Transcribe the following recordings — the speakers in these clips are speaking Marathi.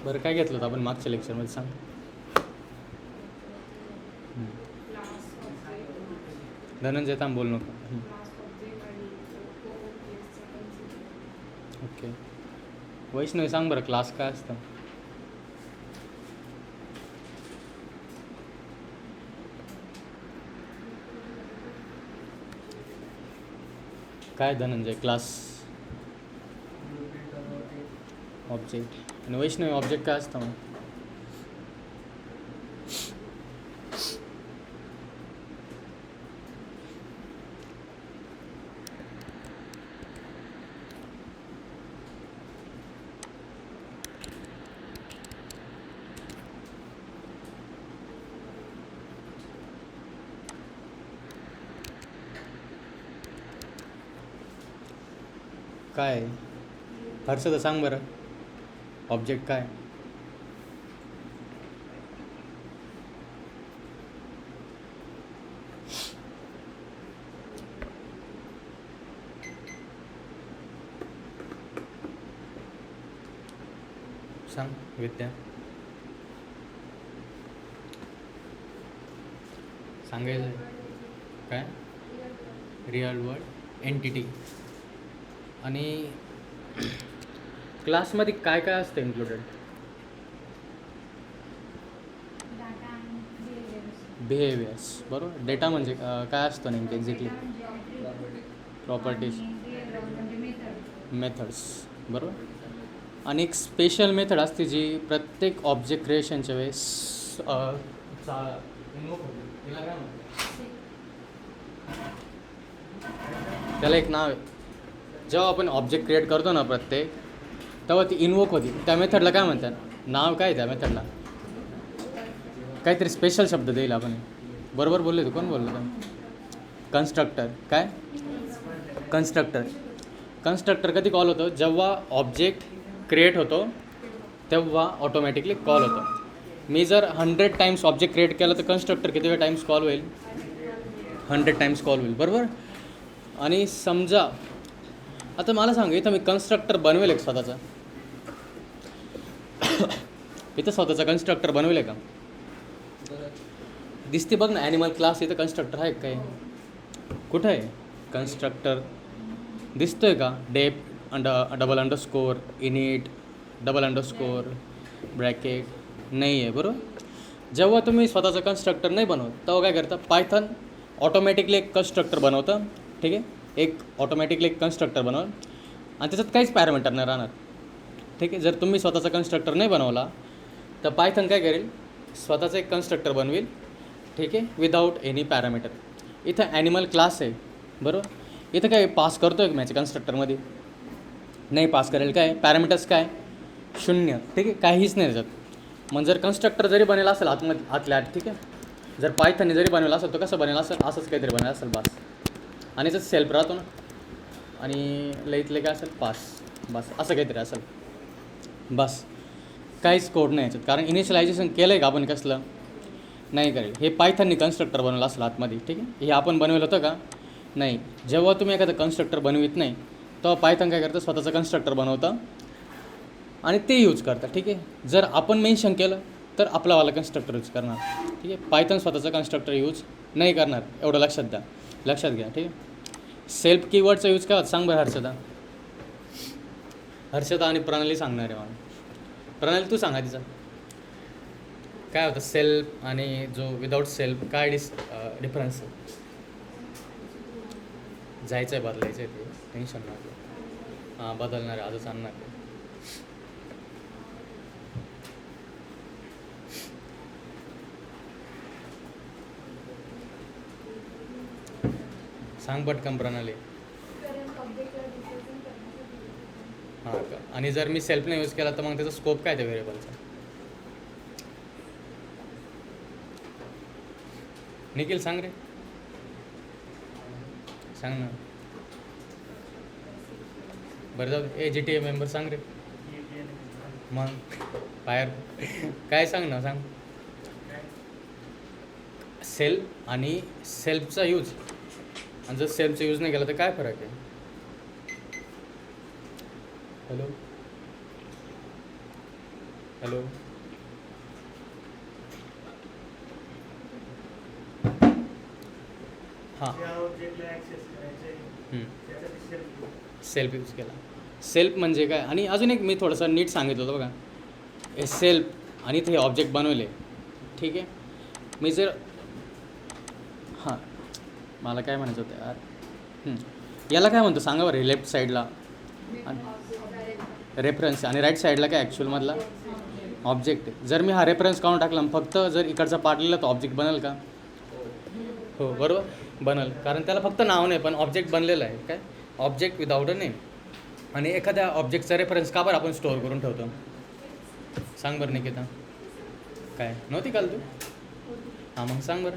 बरं काय घेतलं होतं आपण मागच्या लेक्चरमध्ये सांग. धनंजय थांब बोल नको. ओके वैष्णवी सांग बरं क्लास काय असतं. काय धनंजय क्लास ऑब्जेक्ट आणि वैष्णवी ऑब्जेक्ट काय असतं मग. काय हर्षदा सांग बरं ऑब्जेक्ट काय. सांग विद्या सांगायचं काय. रिअल वर्ल्ड एंटिटी आणि क्लासमध्ये काय काय असतं इन्क्लुडेड. बिहेवियर्स बरोबर. डेटा म्हणजे काय असतं नेमकं एक्झॅक्टली. प्रॉपर्टीज मेथड्स बरोबर. आणि एक स्पेशल मेथड असते जी प्रत्येक ऑब्जेक्ट क्रिएशनच्या वेळेस त्याला एक नाव आहे. जेव्हा आपण ऑब्जेक्ट क्रिएट करतो ना प्रत्येक तेव्हा ती इन्वोक होती. त्या मेथडला काय म्हणतात. नाव काय त्या मेथडला. काहीतरी स्पेशल शब्द देईल आपण. बरोबर बोलले तू. कोण बोललो तर. कन्स्ट्रक्टर. काय कन्स्ट्रक्टर. कन्स्ट्रक्टर कधी कॉल होतो जेव्हा ऑब्जेक्ट क्रिएट होतो तेव्हा ऑटोमॅटिकली कॉल होतो. मी जर 100 टाइम्स ऑब्जेक्ट क्रिएट केलं तर कन्स्ट्रक्टर किती वेळ टाइम्स कॉल होईल. 100 टाइम्स कॉल होईल बरोबर. आणि समजा आता मला सांग इथं मी कन्स्ट्रक्टर बनवेल एक स्वतःचा. इथं स्वतःचा कन्स्ट्रक्टर बनवेल का. दिसते बघ ना ॲनिमल क्लास. इथं कन्स्ट्रक्टर आहे काय. कुठं आहे कन्स्ट्रक्टर दिसतोय का. डेप double underscore init double underscore bracket नाही आहे बरोबर. जेव्हा तुम्ही स्वतःचं कन्स्ट्रक्टर नाही बनवत तेव्हा काय करता पायथन ऑटोमॅटिकली एक कन्स्ट्रक्टर बनवतं. ठीक आहे. एक ऑटोमॅटिकली एक कन्स्ट्रक्टर बनवलं आणि त्याच्यात काहीच पॅरामीटर नाही राहणार. ठीक आहे. जर तुम्ही स्वतःचा कन्स्ट्रक्टर नाही बनवला तर पायथन काय करेल स्वतःचं एक कन्स्ट्रक्टर बनवेल. ठीक आहे. Without any parameter. इथं ॲनिमल क्लास आहे बरोबर. इथं काय पास करतो आहे माझ्या कन्स्ट्रक्टरमध्ये नाही पास करेल. काय पॅरामीटर्स काय 0. ठीक आहे. काहीच नाही त्याच्यात. मग जर कन्स्ट्रक्टर जरी बनेल असेल आतल्या आत ठीक आहे. जर पायथनने जरी बनवलं असेल तर कसं बनेल असेल असंच काहीतरी बनेल असेल बस. आणि त्याचं सेल्फ राहतो ना आणि लईतले काय असेल पास बस असं काहीतरी असेल बस. काहीच कोड नाही याच्यात. कारण इनिशियलायझेशन केलं आहे का आपण कसलं नाही करेल. हे पायथनने कन्स्ट्रक्टर बनवलं असेल आतमध्ये. ठीक आहे. हे आपण बनवलं होतं का नाही. जेव्हा तुम्ही एखादं कन्स्ट्रक्टर बनवित नाही तेव्हा पायथन काय करतं स्वतःचं कन्स्ट्रक्टर बनवतं आणि ते यूज करतं. ठीक आहे. जर आपण मेन्शन केलं तर आपलावाला कन्स्ट्रक्टर यूज करणार. ठीक आहे. पायथन स्वतःचं कन्स्ट्रक्टर यूज नाही करणार. एवढं लक्षात घ्या. ठीक आहे. सेल्फ कीवर्डचा यूज काय सांग बरं हर्षदा आणि प्रणाली सांगणार आहे मला. प्रणाली तू सांगा तिचं काय होतं सेल्फ आणि जो विदाऊट सेल्फ काय डिफरन्स. जायचं आहे बदलायचं आहे ते टेन्शन नका. हां बदलणार आहे आजच आणणार आहे. सांग पटकन प्रणाली. हां का. आणि जर मी सेल्फने यूज केला तर मग त्याचा स्कोप काय त्या व्हेरिएबलचा. निखिल सांग रे सांग ना. बरं जाऊ ए GTA मेंबर सांग रे. मग बाहेर काय सांग ना सांग. सेल्फ आणि सेल्फचा यूज आणि जर सेल्फचा यूज नाही केला तर काय फरक आहे. Hello hello. हां. सेल्फ यूज केला. सेल्फ म्हणजे काय, आणि अजून एक मी थोडंसं नीट सांगितलं होतं बघा, हे सेल्फ आणि ते ऑब्जेक्ट बनवले. ठीक आहे. मी जर हां, मला काय म्हणायचं होतं यार, याला काय म्हणतो सांगा बरं. लेफ्ट साईडला रेफरन्स आणि राईट साईडला काय ॲक्च्युअलमधला ऑब्जेक्ट. जर मी हा रेफरन्स काढून टाकला फक्त जर इकडचा पार्ट लिहिला तर ऑब्जेक्ट बनेल का? हो बरोबर बनल, कारण त्याला फक्त नाव नाही पण ऑब्जेक्ट बनलेलं आहे. काय ऑब्जेक्ट विदाऊट अ नेम. आणि एखाद्या ऑब्जेक्टचा रेफरन्स का बरं आपण स्टोअर करून ठेवतो सांग बरं निकिता. काय नव्हती काल तू? हां मग सांग बरं.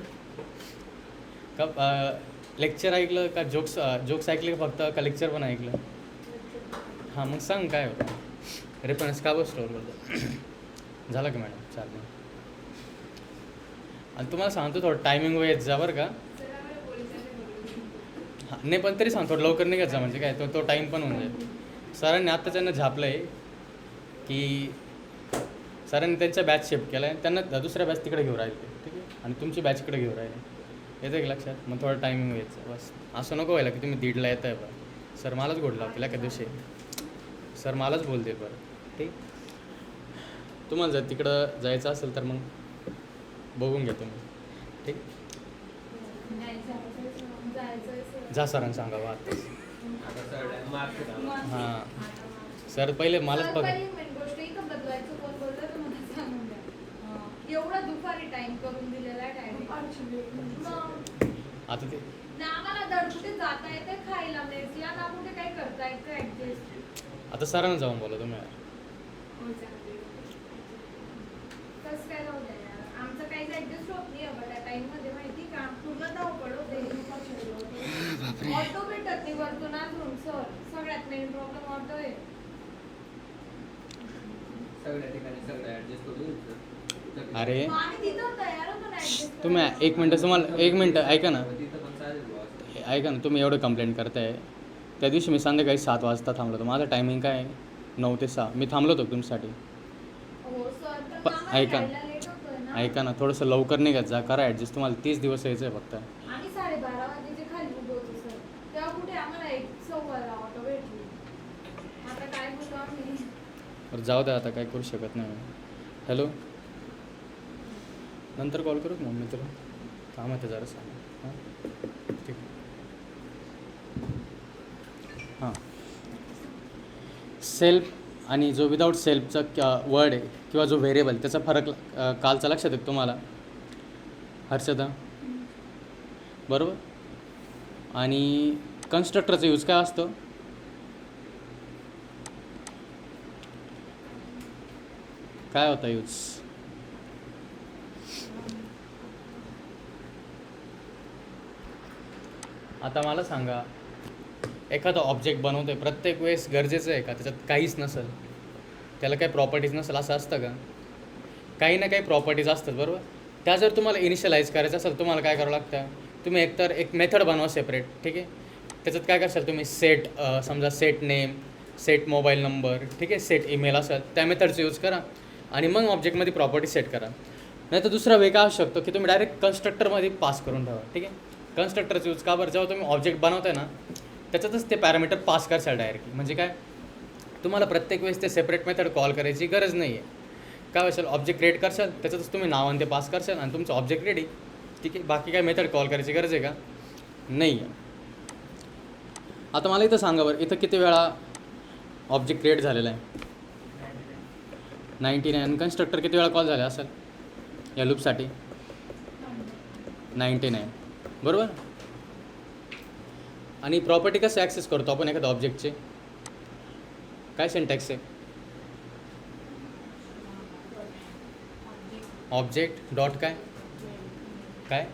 का लेक्चर ऐकलं का जोक्स ऐकले का फक्त, का लेक्चर पण ऐकलं? हां मग सांग काय होतं रेफरन्स का बरं स्टोअर करतो? झालं का मॅडम? चालेल. आणि तुम्हाला सांगतो थोडं टायमिंग येत जा बरं का. हां नाही पण तरी सांग थोडं लवकर निघत जा, म्हणजे काय तो टाईम पण होऊन जाईल. सरांनी आत्ता त्यांना झापलं आहे की सरांनी त्यांचा बॅच शिफ्ट केला आहे, त्यांना दुसऱ्या बॅच तिकडे घेऊन राहिले. ठीक आहे. आणि तुमची बॅच इकडे घेऊन राहिले. येतं की लक्षात? मग थोडं टायमिंग व्हायचं बस. असं नको व्हायला की तुम्ही 1:30ला येत आहे बरं, सर मलाच गोड लावतील एका दिवशी, सर मलाच बोलते बरं. ठीक. तुम्हाला जर तिकडं जायचं असेल तर मग बघून घ्या तुम्ही. ठीक. जा सरांनी सांगावं आता. हां सर पहिले मलाच बघा. एवढा दुपारी टाइम करून दिलेला आहे. आता ते आम्हाला दर कुठे जाता येते, खायला मेसला ना कुठे काही करता येतं ऍडजस्ट. आता सरांना जाऊन बोला तुम्ही. कसं काय राहू द्या यार, आमचं काहीच ऍडजस्ट होत नाही अगं त्या टाइम मध्ये. माहिती का पूर्ण धावपळ होते. ऑटो भेटत नाही वरतून अजून सर, सगळ्यात मेन प्रॉब्लेम ऑटो आहे. सगळ्या ठिकाणी सगळं ऍडजस्ट करून अरे तयार होतो ना ऍडजस्ट. तुम्ही एक मिनटं, तुम्हाला एक मिनटं ऐका ना. तिथं पण चालेल बुवा. ऐका ना, तुम्ही एवढं कंप्लेंट करताय. त्या दिवशी मी संध्याकाळी 7 वाजता थांबलो होतो. माझं टायमिंग काय आहे 9 ते 6. मी थांबलो होतो तुमच्यासाठी. हो सर पण आम्हाला ऐका यायला लेट होतोय ना. ऐका ना, थोडंसं लवकर निघत जा, करा ॲडजस्ट. तुम्हाला 30 दिवस यायचं आहे फक्त. आम्ही 12:30 वाजेचे खाली उभे होतो सर, तेव्हा कुठे आम्हाला 1:15 ऑटो भेटली. आता काय बोलतो आम्ही. बरं जाऊ द्या, आता काय करू शकत नाही. हॅलो, नंतर कॉल करू मग मी तुला. काम आहे जरा सांग. हां ठीक. हां सेल्फ आणि जो विदाऊट सेल्फचा वर्ड आहे किंवा जो व्हेरिएबल, त्याचा फरक कालचा लक्षात येतो तुम्हाला हर्षदा? बरोबर. आणि कन्स्ट्रक्टरचा यूज काय असतो? काय होता यूज? आता मला सांगा, एखादा ऑब्जेक्ट बनवतोय प्रत्येक वेळेस गरजेचं आहे का त्याच्यात काहीच नसेल, त्याला काही प्रॉपर्टीज नसेल असं असतं का? काही ना काही प्रॉपर्टीज असतात बरोबर. त्या जर तुम्हाला इनिशियलाइज करायचं असेल तुम्हाला काय करावं लागतं, तुम्ही एकतर एक मेथड बनवा सेपरेट. ठीक आहे. त्याच्यात काय करशाल तुम्ही, सेट समजा set name, set mobile number, ठीक आहे, सेट ईमेल असेल त्या मेथडचा यूज करा आणि मग ऑब्जेक्टमध्ये प्रॉपर्टी सेट करा. नाही तर दुसरा वे काय असू शकतो की तुम्ही डायरेक्ट कन्स्ट्रक्टरमध्ये पास करून ठेवा. ठीक आहे. कन्स्ट्रक्टरचा यूज का बरं, जेव्हा तुम्ही ऑब्जेक्ट बनवताय ना त्याच्यातच ते पॅरामीटर पास करशाल डायरेक्टली. म्हणजे काय, तुम्हाला प्रत्येक वेळेस ते सेपरेट मेथड कॉल करायची गरज नाही आहे. काय असेल, ऑब्जेक्ट क्रिएट करशाल त्याच्यातच तुम्ही नाव आणि ते पास करशाल आणि तुमचं ऑब्जेक्ट रेडी. ठीक आहे. बाकी काय मेथड कॉल करायची गरज आहे का? नाही आहे. आता मला इथं सांगा बरं, इथं किती वेळा ऑब्जेक्ट क्रिएट झालेला आहे? 99. कन्स्ट्रक्टर किती वेळा कॉल झाले असेल या लूपसाठी? 99 बरोबर. आणि प्रॉपर्टी कसं ॲक्सेस करतो आपण एखाद्या ऑब्जेक्टचे? काय सिंटॅक्स आहे? ऑब्जेक्ट डॉट काय काय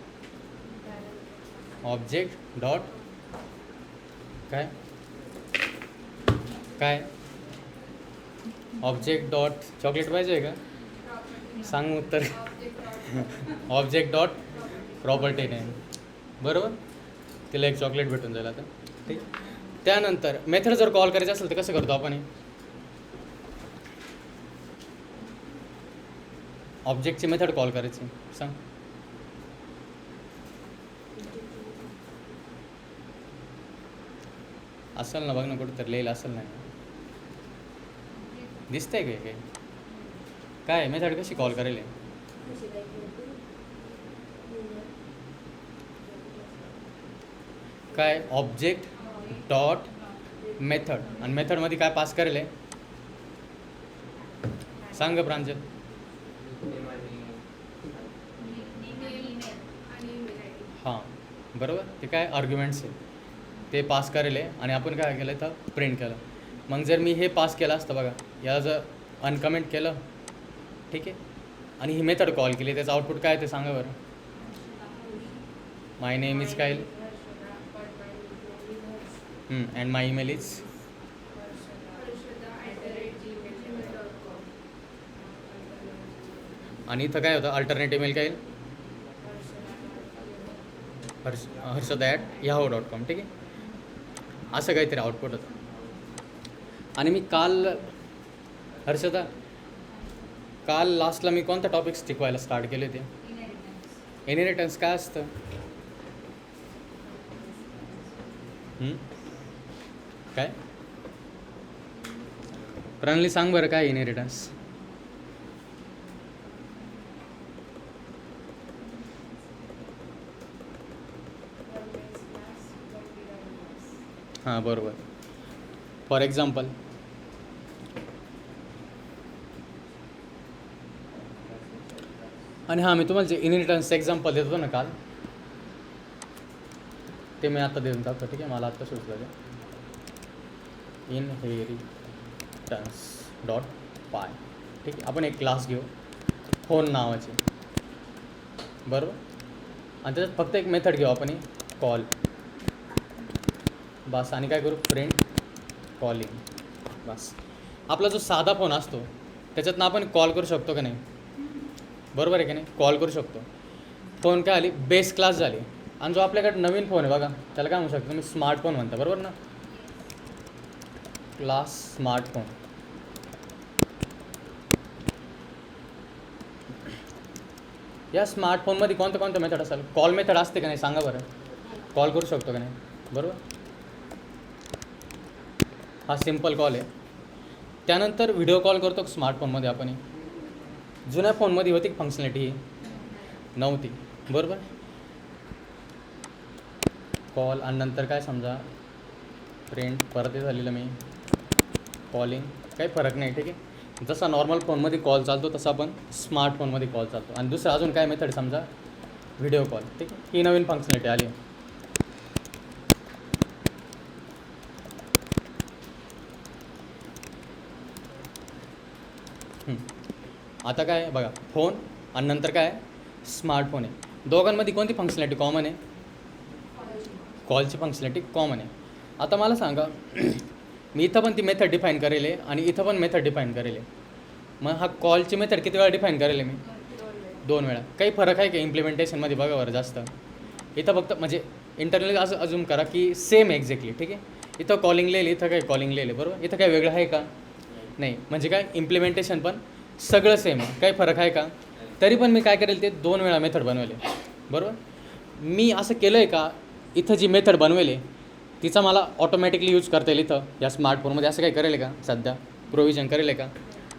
ऑब्जेक्ट डॉट काय काय ऑब्जेक्ट डॉट चॉकलेट पाहिजे आहे का? सांग उत्तर. ऑब्जेक्ट डॉट प्रॉपर्टी नेम बरोबर. तिला एक चॉकलेट भेटून जाईल आता. ठीक. त्यानंतर मेथड जर कॉल करायचं असेल तर कसं करतो आपण? ऑब्जेक्टची मेथड कॉल करायची सांग. असेल ना बघ ना कुठंतरी लिहिलं असेल ना. दिसतंय काय काय काय मेथड कशी कॉल करेल आहे? काय ऑब्जेक्ट डॉट मेथड आणि मेथडमध्ये काय पास करेल आहे सांग ग प्रांजल. नेम आणि हां बरोबर ते काय आर्ग्युमेंट्स आहे ते पास करेल आहे आणि आपण काय केलं तर प्रिंट केलं. मग जर मी हे पास केलं असतं बघा याला जर अनकमेंट केलं ठीक आहे आणि ही मेथड कॉल केली त्याचं आउटपुट काय ते सांगा बरं. माय नेम इज काय अँड माय ईमेल इज आणि इथं काय होतं अल्टरनेट ईमेल काय हर्षदा@yahoo.com ठीक आहे. असं काहीतरी आउटपुट होतं. आणि मी काल हर्षदा काल लास्टला मी कोणता टॉपिक शिकवायला स्टार्ट केले ते इनहेरिटन्स काय असतं. काय प्रणाली सांग बरं काय इनहेरिटन्स. हां बरोबर. फॉर एक्झाम्पल आणि हां मी तुम्हाला जे इनहेरिटन्सचं एक्झाम्पल देत होतो ना काल ते मी आता देऊन टाकतो ठीक आहे. मला आत्ता सुचलं ते इनहेरिटन्स डॉट पाय ठीक आहे. आपण एक क्लास घेऊ फोन नावाचे बरोबर आणि त्याच्यात फक्त एक मेथड घेऊ आपण कॉल बस आणि काय करू प्रिंट कॉलिंग बस. आपला जो साधा फोन असतो त्याच्यातनं आपण कॉल करू शकतो का नाही बरोबर आहे की नाही. कॉल करू शकतो. फोन काय आली बेस क्लास झाली आणि जो आपल्याकडे नवीन फोन आहे बघा त्याला काय म्हणू शकतो तुम्ही स्मार्टफोन म्हणता बरोबर ना. क्लास स्मार्टफोन या स्मार्टफोनमध्ये कोणतं कोणतं मेथड असेल. कॉल मेथड असते का नाही सांगा बरं. कॉल करू शकतो का नाही बरोबर. हा सिम्पल कॉल आहे. त्यानंतर व्हिडिओ कॉल करतो स्मार्टफोनमध्ये आपण. जुन्या फोनमध्ये होती फंक्शनॅलिटी ही नव्हती बरोबर. कॉल आणि नंतर काय समजा प्रिंट परत झालेलं मी कॉलिंग काही फरक नाही ठीक आहे. जसा नॉर्मल फोनमध्ये कॉल चालतो तसा आपण स्मार्टफोनमध्ये कॉल चालतो. आणि दुसरं अजून काय मेथड समजा व्हिडिओ कॉल ठीक आहे. ही नवीन फंक्शनॅलिटी आली. आता काय बघा फोन आणि नंतर काय स्मार्टफोन आहे. दोघांमध्ये कोणती फंक्शनॅलिटी कॉमन आहे. कॉलची फंक्शनॅलिटी कॉमन आहे. आता मला सांगा मी इथं पण ती मेथड डिफाईन करेल आहे आणि इथं पण मेथड डिफाईन करेल आहे. मग हा कॉलची मेथड किती वेळा डिफाईन करेल आहे मी 2 वेळा. काही फरक आहे का इम्प्लिमेंटेशनमध्ये बघा बरं जास्त. इथं फक्त म्हणजे इंटरनली असं अजूम करा की सेम एक्झॅक्टली ठीक आहे. इथं कॉलिंग लिहिलं इथं काय कॉलिंग लिहिलं बरोबर. इथं काय वेगळं आहे का नाही. म्हणजे काय इम्प्लिमेंटेशन पण सगळं सेम आहे. काही फरक आहे का. तरी पण मी काय करेल ते 2 वेळा मेथड बनवले बरोबर. मी असं केलं आहे का इथं जी मेथड बनवेल तिचा मला ऑटोमॅटिकली यूज करता येईल इथं या स्मार्टफोनमध्ये. असं काही करेल का सध्या प्रोव्हिजन करेल आहे का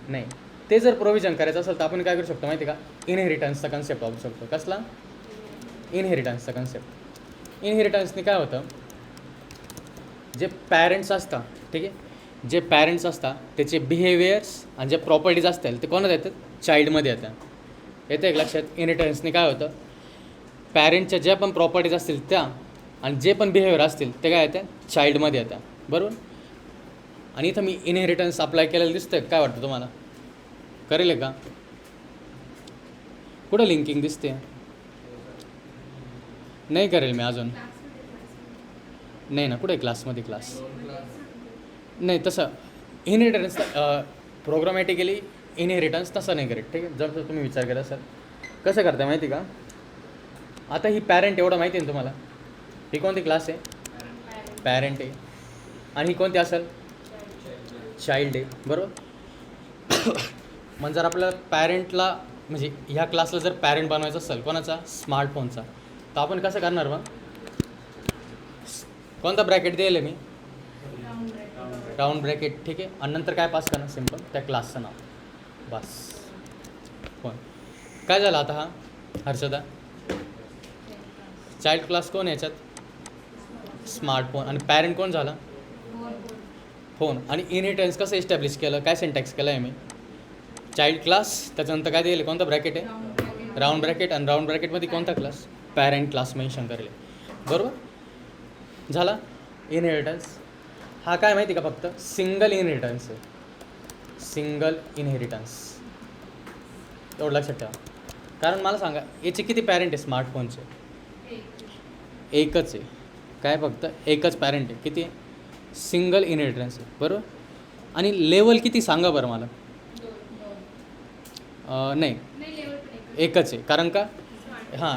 नाही. ते जर प्रोव्हिजन करायचं असेल तर आपण काय करू शकतो माहिती आहे का इनहेरिटन्सचा कन्सेप्ट वापरू शकतो. कसला इनहेरिटन्सचा कन्सेप्ट. इनहेरिटन्सने काय होतं जे पॅरेंट्स असतात ठीक आहे. जे पॅरेंट्स असतात त्याचे बिहेवियर्स आणि जे प्रॉपर्टीज असतील ते कोणात येतात चाइल्डमध्ये येतात. येतं एक लक्षात. इनहेरिटन्सने काय होतं पॅरेंटच्या ज्या पण प्रॉपर्टीज असतील त्या आणि जे पण बिहेवियर असतील ते काय येतात चाइल्डमध्ये येतात बरोबर. आणि इथं मी इनहेरिटन्स अप्लाय केलेलं दिसतंय काय वाटतं तुम्हाला करेल का. कुठं लिंकिंग दिसते नाही करेल मी अजून नाही ना. कुठे क्लासमध्ये क्लास नाही तसं इनहेरिटन्स प्रोग्रामॅटिकली इनहेरिटन्स तसं नाही करेल ठीक आहे. जर तुम्ही विचार केला सर कसं करता माहिती का. आता ही पॅरेंट एवढं माहिती आहे ना तुम्हाला. ही कोणती क्लास आहे पॅरेंट आहे आणि ही कोणती असेल चाइल्ड आहे बरोबर. मग जर आपल्याला पॅरेंटला म्हणजे ह्या क्लासला जर पॅरेंट बनवायचा असेल कोणाचा, स्मार्टफोनचा, तर आपण कसं करणार मग, कोणता ब्रॅकेट दिले मी, राऊंड ब्रॅकेट, ठीक आहे. आणि नंतर काय पास करणार, सिम्पल त्या क्लासचं नाव, बस. फोन काय झालं आता, हा हर्षदा चाइल्ड क्लास कोण आहे याच्यात, स्मार्टफोन, आणि पॅरेंट कोण झाला, फोन. आणि इनहेरिटन्स कसं एस्टॅब्लिश केलं, काय सिंटॅक्स केलं आहे मी, चाइल्ड क्लास, त्याच्यानंतर काय दिले, कोणता ब्रॅकेट आहे, राऊंड ब्रॅकेट, आणि राऊंड ब्रॅकेटमध्ये कोणता क्लास, पॅरेंट क्लास मेन्शन करेल, बरोबर झाला. इनहेरिटन्स हा काय माहिती का, फक्त सिंगल इनहेरिटन्स आहे, सिंगल इनहेरिटन्स, एवढं लक्षात ठेवा. कारण मला सांगा याचे किती पॅरेंट आहे स्मार्टफोनचे, एकच आहे, काय फक्त एकच पॅरेंट आहे, किती, सिंगल इनहेरिटन्स आहे, बरोबर. आणि लेवल किती सांगा बरं मला, नाही एकच आहे, कारण का, हां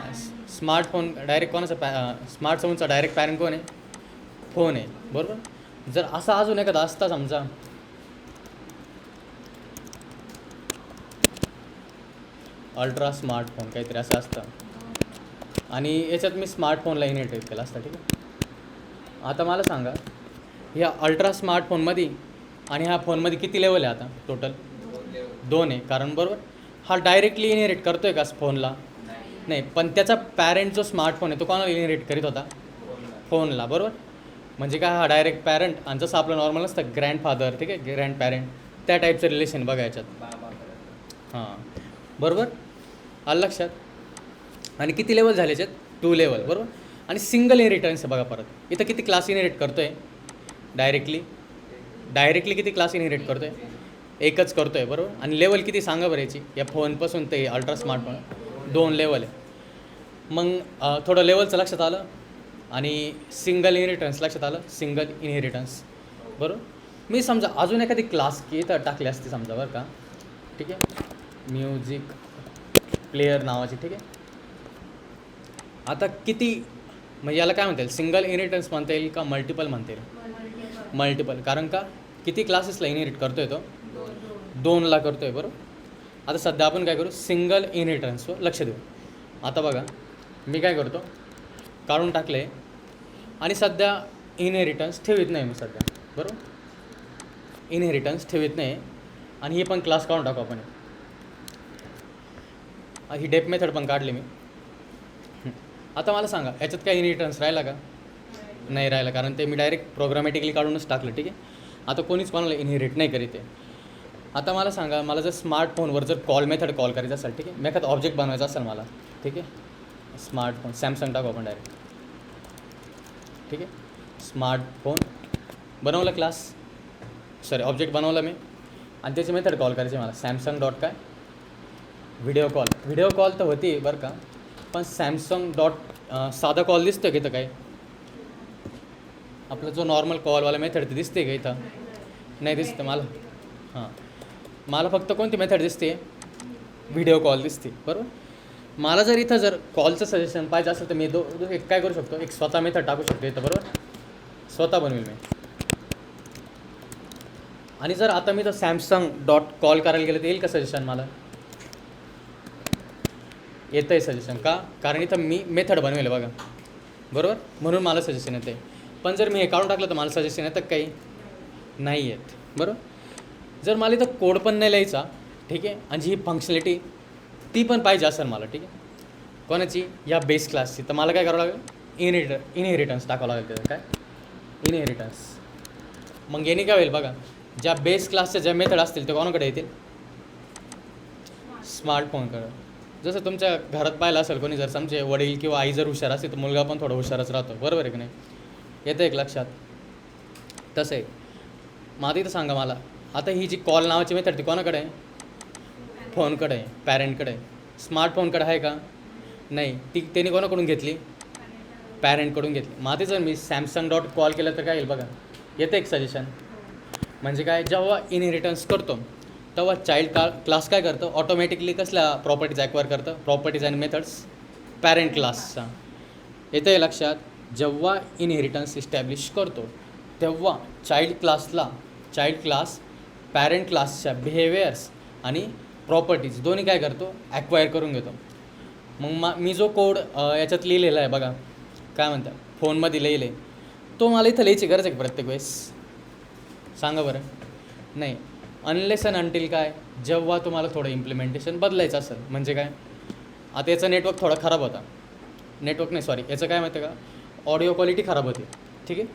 स्मार्टफोन डायरेक्ट कोणाचा स्मार्टफोनचा डायरेक्ट पॅरेंट कोण आहे, फोन आहे, बरोबर. जर असा अजून एखादा असता समजा, अल्ट्रा स्मार्टफोन काहीतरी असं असतं, आणि याच्यात मी स्मार्टफोनला इनहेरिट केला असता, ठीक आहे. आता मला सांगा ह्या अल्ट्रा स्मार्टफोनमध्ये आणि ह्या फोनमध्ये किती लेवल आहे आता टोटल, 2 आहे, कारण बरोबर हा डायरेक्टली इनहेरिट करतो आहे का फोनला, नाही, पण त्याचा पॅरेंट जो स्मार्टफोन आहे तो कोणाला इनहेरिट करीत होता, फोनला, बरोबर. म्हणजे काय, हा डायरेक्ट पॅरेंट, आणि जसं आपलं नॉर्मल असतं ग्रँडफादर, ठीक आहे, ग्रँड पॅरेंट, त्या टाईपचं रिलेशन बघा याच्यात, हां बरोबर, आलं लक्षात. आणि किती लेवल झाले याच्यात, 2 लेवल, बरोबर. आणि सिंगल इनहेरिटन्स आहे बघा, परत इथं किती क्लास इनहेरिट करतो आहे, डायरेक्टली किती क्लास इनहेरिट करतो आहे, एकच करतो आहे, बरोबर. आणि लेवल किती सांगा बरं याची, या फोनपासून ते अल्ट्रा स्मार्टफोन 2 लेवल आहे. मग थोडं लेवलचं लक्षात आलं, आणि सिंगल इनहेरिटन्स लक्षात आलं, सिंगल इनहेरिटन्स, बरोबर. मी समजा अजून एखादी क्लास की इथं टाकली असते समजा, बरं का, ठीक आहे, म्युझिक प्लेयर नावाची, ठीक आहे. आता किती, म्हणजे याला काय म्हणता येईल, सिंगल इनहेरिटन्स म्हणता येईल का मल्टिपल म्हणता येईल, मल्टिपल, कारण का किती क्लासेसला इनहेरिट करतो आहे तो, 2ला करतो आहे, बरोबर. आता सध्या आपण काय करू, सिंगल इनहेरिटन्सवर लक्ष देऊ. आता बघा मी काय करतो, काढून टाकले, आणि सध्या इनहेरिटन्स ठेवीत नाही मी सध्या, बरोबर, इनहेरिटन्स ठेवीत नाही, आणि हे पण क्लास काढून टाकू आपण, ही डेप मेथड पण काढली मी. आता मला सांगा याच्यात काय इनहेरिटन्स राहिला का, नाही राहिला, कारण ते मी डायरेक्ट प्रोग्रामॅटिकली काढूनच टाकलं, ठीक आहे. आता कोणीच कोणाला इनहेरिट नाही करीत आहे. आता मला सांगा, मला जर स्मार्टफोनवर जर कॉल मेथड कॉल करायचं असेल, ठीक आहे, मी एखादा ऑब्जेक्ट बनवायचा असेल मला, ठीक आहे, स्मार्टफोन, सॅमसंग टाकू आपण डायरेक्ट, ठीक आहे, स्मार्टफोन बनवलं क्लास, सॉरी ऑब्जेक्ट बनवलं मी, आणि त्याची मेथड कॉल करायची मला, सॅमसंग डॉट काय, व्हिडिओ कॉल तर होती बरं का, पण सॅमसंग डॉट साधा कॉल दिसतं का इथं, काय आपला जो नॉर्मल कॉलवाला मेथड ते दिसते का इथं, नाही दिसतं मला, हां मला फक्त कोणती मेथड दिसते, व्हिडिओ कॉल दिसते, बरोबर. मला जर इथं जर कॉलचं सजेशन पाहिजे असेल तर मी एक काय करू शकतो, एक स्वतः मेथड टाकू शकतो इथं, बरोबर, स्वतः बनवेल मी. आणि जर आता मी तर सॅमसंग डॉट कॉल करायला गेलं तर येईल का सजेशन, मला येतं आहे सजेशन, का, कारण इथं मी मेथड बनवेल बघा, बरोबर, म्हणून मला सजेशन येतं आहे. पण जर मी हे काढून टाकलं तर मला सजेशन येतं काही नाही येत, बरोबर. जर मला इथं कोड पण नाही लिहायचा, ठीक आहे, आणि ही फंक्शनॅलिटी ती पण पाहिजे असेल मला, ठीक आहे, कोणाची, या बेस क्लासची, तर मला काय करावं लागेल, इनहेरिटन्स टाकावं लागेल त्याचं, काय इनहेरिटन्स. मग याने काय होईल बघा, ज्या बेस क्लासच्या ज्या मेथड असतील ते कोणाकडे येतील, स्मार्टफोनकडे. जसं तुमच्या घरात पाहिलं असेल कोणी, जर समजे वडील किंवा आई जर हुशार असेल तर मुलगा पण थोडा हुशारच राहतो, बरोबर आहे की नाही, येतं एक लक्षात, तसं आहे. मग आता इथं सांगा मला, आता ही जी कॉल नावाची मेथड ती कोणाकडे आहे, फोनकडे आहे, पॅरेंटकडे आहे. स्मार्टफोनकडे आहे का, नाही, ती त्याने कोणाकडून घेतली, पॅरेंटकडून घेतली. मग आता जर मी सॅमसंग डॉट कॉल केलं तर काय येईल बघा, येतं एक सजेशन. म्हणजे काय, जेव्हा इनहेरिटन्स करतो तेव्हा चाइल्ड क्लास काय करतं, ऑटोमॅटिकली कसल्या प्रॉपर्टीज ॲक्वायर करतं, प्रॉपर्टीज आणि मेथड्स पॅरेंट क्लासचा. येतं आहे लक्षात, जेव्हा इनहेरिटन्स इस्टॅब्लिश करतो तेव्हा चाइल्ड क्लास पॅरेंट क्लासच्या बिहेवियर्स आणि प्रॉपर्टीज दोन्ही काय करतो ॲक्वायर करून घेतो. मग मी जो कोड याच्यात लिहिलेला आहे बघा, काय म्हणतात फोनमध्ये लिहिले, तो मला इथं लिहायची गरज आहे का प्रत्येक वेळेस? सांगा बरं. नाही. अनलेस अँड अंटिल काय, जेव्हा तुम्हाला थोडं इम्प्लिमेंटेशन बदलायचं असेल. म्हणजे काय, आता याचा नेटवर्क थोडा खराब होता, नेटवर्क नाही सॉरी, याचं काय माहिती आहे का, ऑडिओ क्वालिटी खराब होती. ठीक आहे,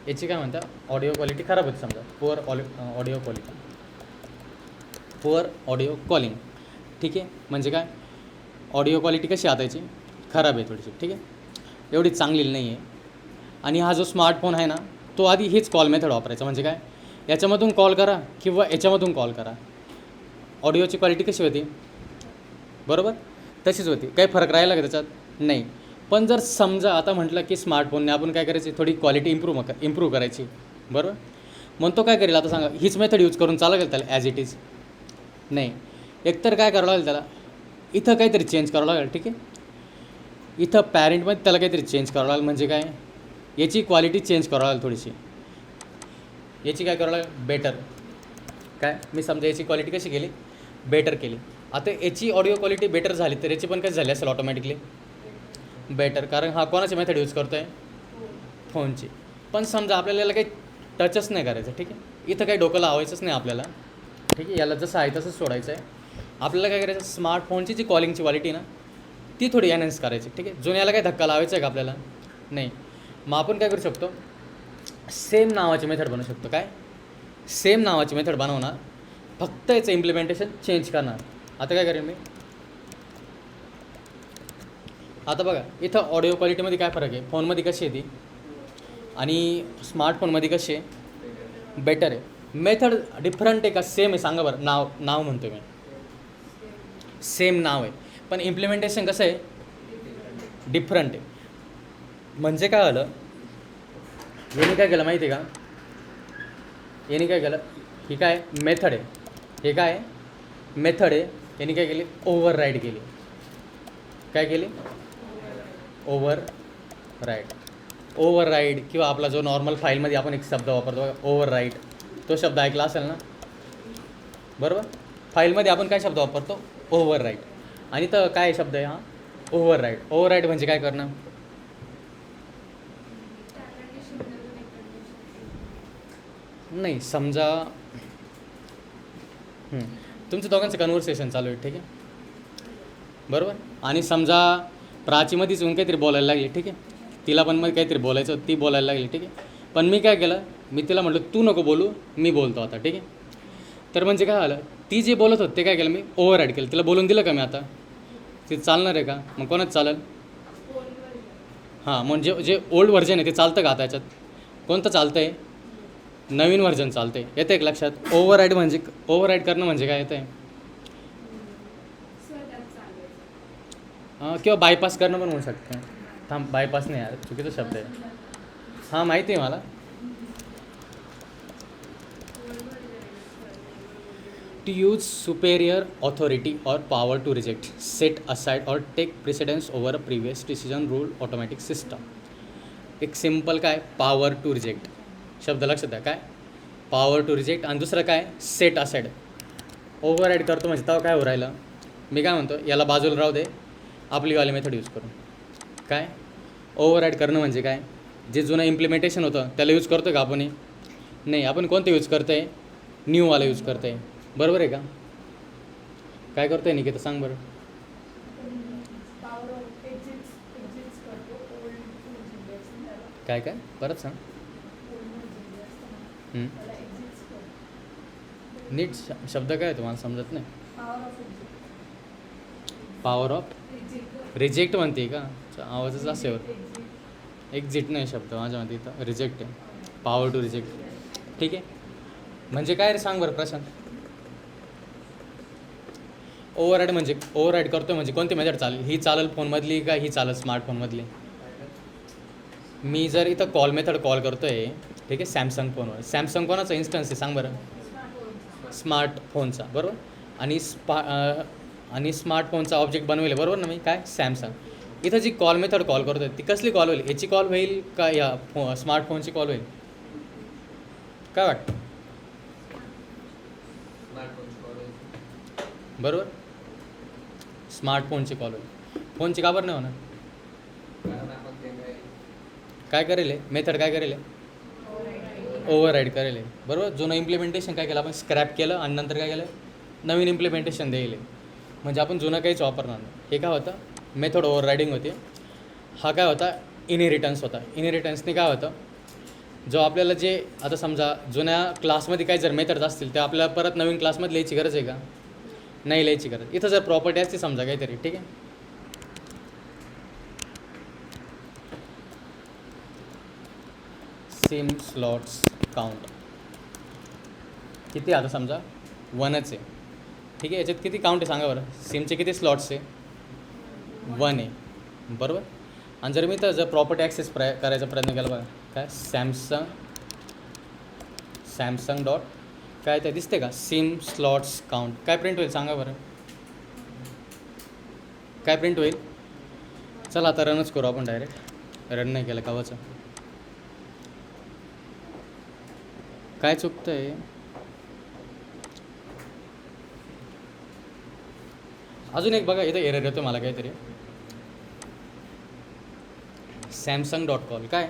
याची काय म्हणता ऑडिओ क्वालिटी खराब होती समजा, poor audio quality, poor audio calling. ठीक आहे, म्हणजे काय ऑडिओ क्वालिटी कशी आता याची खराब आहे थोडीशी. ठीक आहे, एवढी चांगली नाही आहे. आणि हा जो स्मार्टफोन आहे ना, तो आधी हीच कॉल मेथड वापरायचा. म्हणजे काय, याच्यामधून कॉल करा किंवा याच्यामधून कॉल करा, ऑडिओची क्वालिटी कशी होती बरोबर तशीच होती. काही फरक राहिला का त्याच्यात? नाही. पण जर समजा आता म्हटलं की स्मार्टफोनने आपण काय करायची, थोडी क्वालिटी इम्प्रूव्ह करायची बरोबर, मग तो काय करेल आता सांगा, हीच मेथड यूज करून चालेल त्याला ॲज इट इज? नाही. एकतर काय करावं लागेल त्याला, इथं काहीतरी चेंज करावं लागेल. ठीक आहे, इथं पॅरेंटमध्ये त्याला काहीतरी चेंज करावं लागेल. म्हणजे काय, याची क्वालिटी चेंज करावं लागेल थोडीशी, याची काय करावं लागेल बेटर. काय मी समजा याची क्वालिटी कशी केली, बेटर केली. आता याची ऑडिओ क्वालिटी बेटर झाली तर याची पण कशी झाली असेल ऑटोमॅटिकली बेटर, कारण हा कोणाची मेथड यूज करतो आहे, फोनची. पण समजा आपल्याला याला काही टचच नाही करायचं. ठीक आहे, इथं काही डोकं लावायचंच नाही आपल्याला. ठीक आहे, याला जसं आहे तसंच सोडायचं आहे. आपल्याला काय करायचं, स्मार्टफोनची जी कॉलिंगची क्वालिटी ना ती थोडी एनहान्स करायची. ठीक आहे, जुन्याला काही धक्का लावायचा आहे का आपल्याला? नाही. मग आपण काय करू शकतो, सेम नावाची मेथड बनवू शकतो. काय, सेम नावाची मेथड बनवणार, फक्त याचं इम्प्लिमेंटेशन चेंज करणार. आता काय करेन मी, आता बघा इथं ऑडिओ क्वालिटीमध्ये काय फरक आहे, फोनमध्ये कशी आहे ती आणि स्मार्टफोनमध्ये कशी आहे, बेटर आहे. मेथड डिफरंट आहे का सेम आहे सांगा बरं? नाव म्हणतो मी, सेम नाव आहे पण इम्प्लिमेंटेशन कसं आहे, डिफरंट आहे. म्हणजे काय झालं, याने काय केलं माहिती आहे का, याने काय केलं, ही काय मेथड आहे, हे काय मेथड आहे, याने काय केली ओव्हर राईड केली. काय केली ओव्हर राईड किंवा आपला जो नॉर्मल फाईलमध्ये आपण एक शब्द वापरतो बघा ओव्हर राईड, तो शब्द ऐकला असेल ना बरोबर. फाईलमध्ये आपण काय शब्द वापरतो, ओव्हर राईड. आणि तर काय शब्द आहे हा, ओव्हर राईड म्हणजे काय करणं, नाही समजा तुमचं दोघांचं कन्व्हर्सेशन चालू आहे. ठीक आहे बरोबर, आणि समजा प्राचीमध्येच येऊन काहीतरी बोलायला लागली. ठीक आहे, तिला पण मग काहीतरी बोलायचं, ती बोलायला लागली. ठीक आहे, पण मी काय केलं, मी तिला म्हटलं तू नको बोलू, मी बोलतो आता. ठीक आहे, तर म्हणजे काय झालं, ती जे बोलत होते ते काय केलं मी ओव्हर राईड केलं, तिला बोलून दिलं का मी आता, ते चालणार आहे का, मग कोणाच चालेल, हां म्हणजे जे ओल्ड व्हर्जन आहे ते चालतं का आता याच्यात, कोणतं चालतं आहे, नवीन व्हर्जन चालतं आहे. येतं एक लक्षात, ओव्हर राईड करणं म्हणजे काय येतं आहे, किंवा बायपास करणं पण म्हणू शकतं. थांब, बायपास नाही यार, चुकीचा शब्द आहे. हां माहिती आहे मला. To use superior authority or power to reject, set aside or take precedence over a previous decision rule automatic system. एक सिम्पल काय पॉवर टू रिजेक्ट शब्द लक्षात द्या, काय पॉवर टू रिजेक्ट, आणि दुसरं काय सेट असाइड. ओव्हर राईड करतो म्हणजे तेव्हा काय हो राहिलं, मी काय म्हणतो याला बाजूला राहू दे, आपली वाली मेथड यूज करून. काय ओव्हर राईड करणं म्हणजे काय, जे जुनं इम्प्लिमेंटेशन होतं त्याला यूज करतो का आपण, नाही आपण कोणतं यूज करतो आहे, न्यूवाला यूज करतो आहे बरोबर आहे का. काय करतो आहे निकेता सांग बरं. काय काय परत सांग, नीट शब्द काय आहे मला समजत नाही. पॉवर ऑफ रिजेक्ट म्हणते का, आवाजच असेल, एक्झिट नाही शब्द माझ्यामध्ये, इथं रिजेक्ट आहे, पॉवर टू रिजेक्ट. ठीक आहे, म्हणजे काय रे सांग बरं प्रशांत. ओव्हर राईड करतो म्हणजे कोणती मेथड चालेल, ही चालेल फोनमधली का ही चालेल स्मार्टफोनमधली. मी जर इथं कॉल मेथड कॉल करतो आहे, ठीक आहे सॅमसंग फोनवर, सॅमसंग कोणाचा इन्स्टन्स आहे सांग बरं, स्मार्टफोनचा बरोबर, आणि स्मार्टफोनचा ऑब्जेक्ट बनवेल बरोबर ना मी, काय सॅमसंग. इथं जी कॉल मेथड कॉल करतो आहे ती कसली कॉल होईल, याची कॉल होईल का या स्मार्टफोनची कॉल होईल, काय वाटतं. बरोबर. स्मार्टफोनचे कॉल होईल. फोनचे का बरं नाही होणार? कारण आपण ते काय करेल आहे मेथड, काय करेल आहे ओव्हरराईड करेल आहे. बरोबर. जुनं इम्प्लिमेंटेशन काय केलं आपण, स्क्रॅप केलं आणि नंतर काय केलं नवीन इम्प्लिमेंटेशन द्यायला. म्हणजे आपण जुनं काहीच वापरणार नाही. हे काय होतं, मेथड ओव्हररायडिंग होते. हा काय होता, इनहेरिटन्स होता. इनहेरिटन्सने काय होतं, जो आपल्याला जे आता समजा जुन्या क्लासमध्ये काही जर मेथड्स असतील ते आपल्याला परत नवीन क्लासमध्ये लिहायची गरज आहे का? नाही लिहायची गरज. इथं जर प्रॉपर्टी असते समजा काहीतरी, ठीक आहे, सिम स्लॉट्स काउंट किती, आता समजा 1च आहे, ठीक आहे. याच्यात किती काउंट आहे सांगा बरं, सिमचे किती स्लॉट्स आहे? 1 आहे, बरोबर. आणि जर मी तर जर प्रॉपर्टी ॲक्सेस करायचा प्रयत्न केला बघा, काय सॅमसंग डॉट काय ते दिसते का, सिम स्लॉट्स काउंट, काय प्रिंट होईल सांगा बरं, काय प्रिंट होईल? चला आता रनच करू आपण डायरेक्ट. रन नाही केलं कावाचं, काय चुकतं आहे? अजून एक बघा, इथं एरर येतो मला काहीतरी. सॅमसंग डॉट कॉल काय,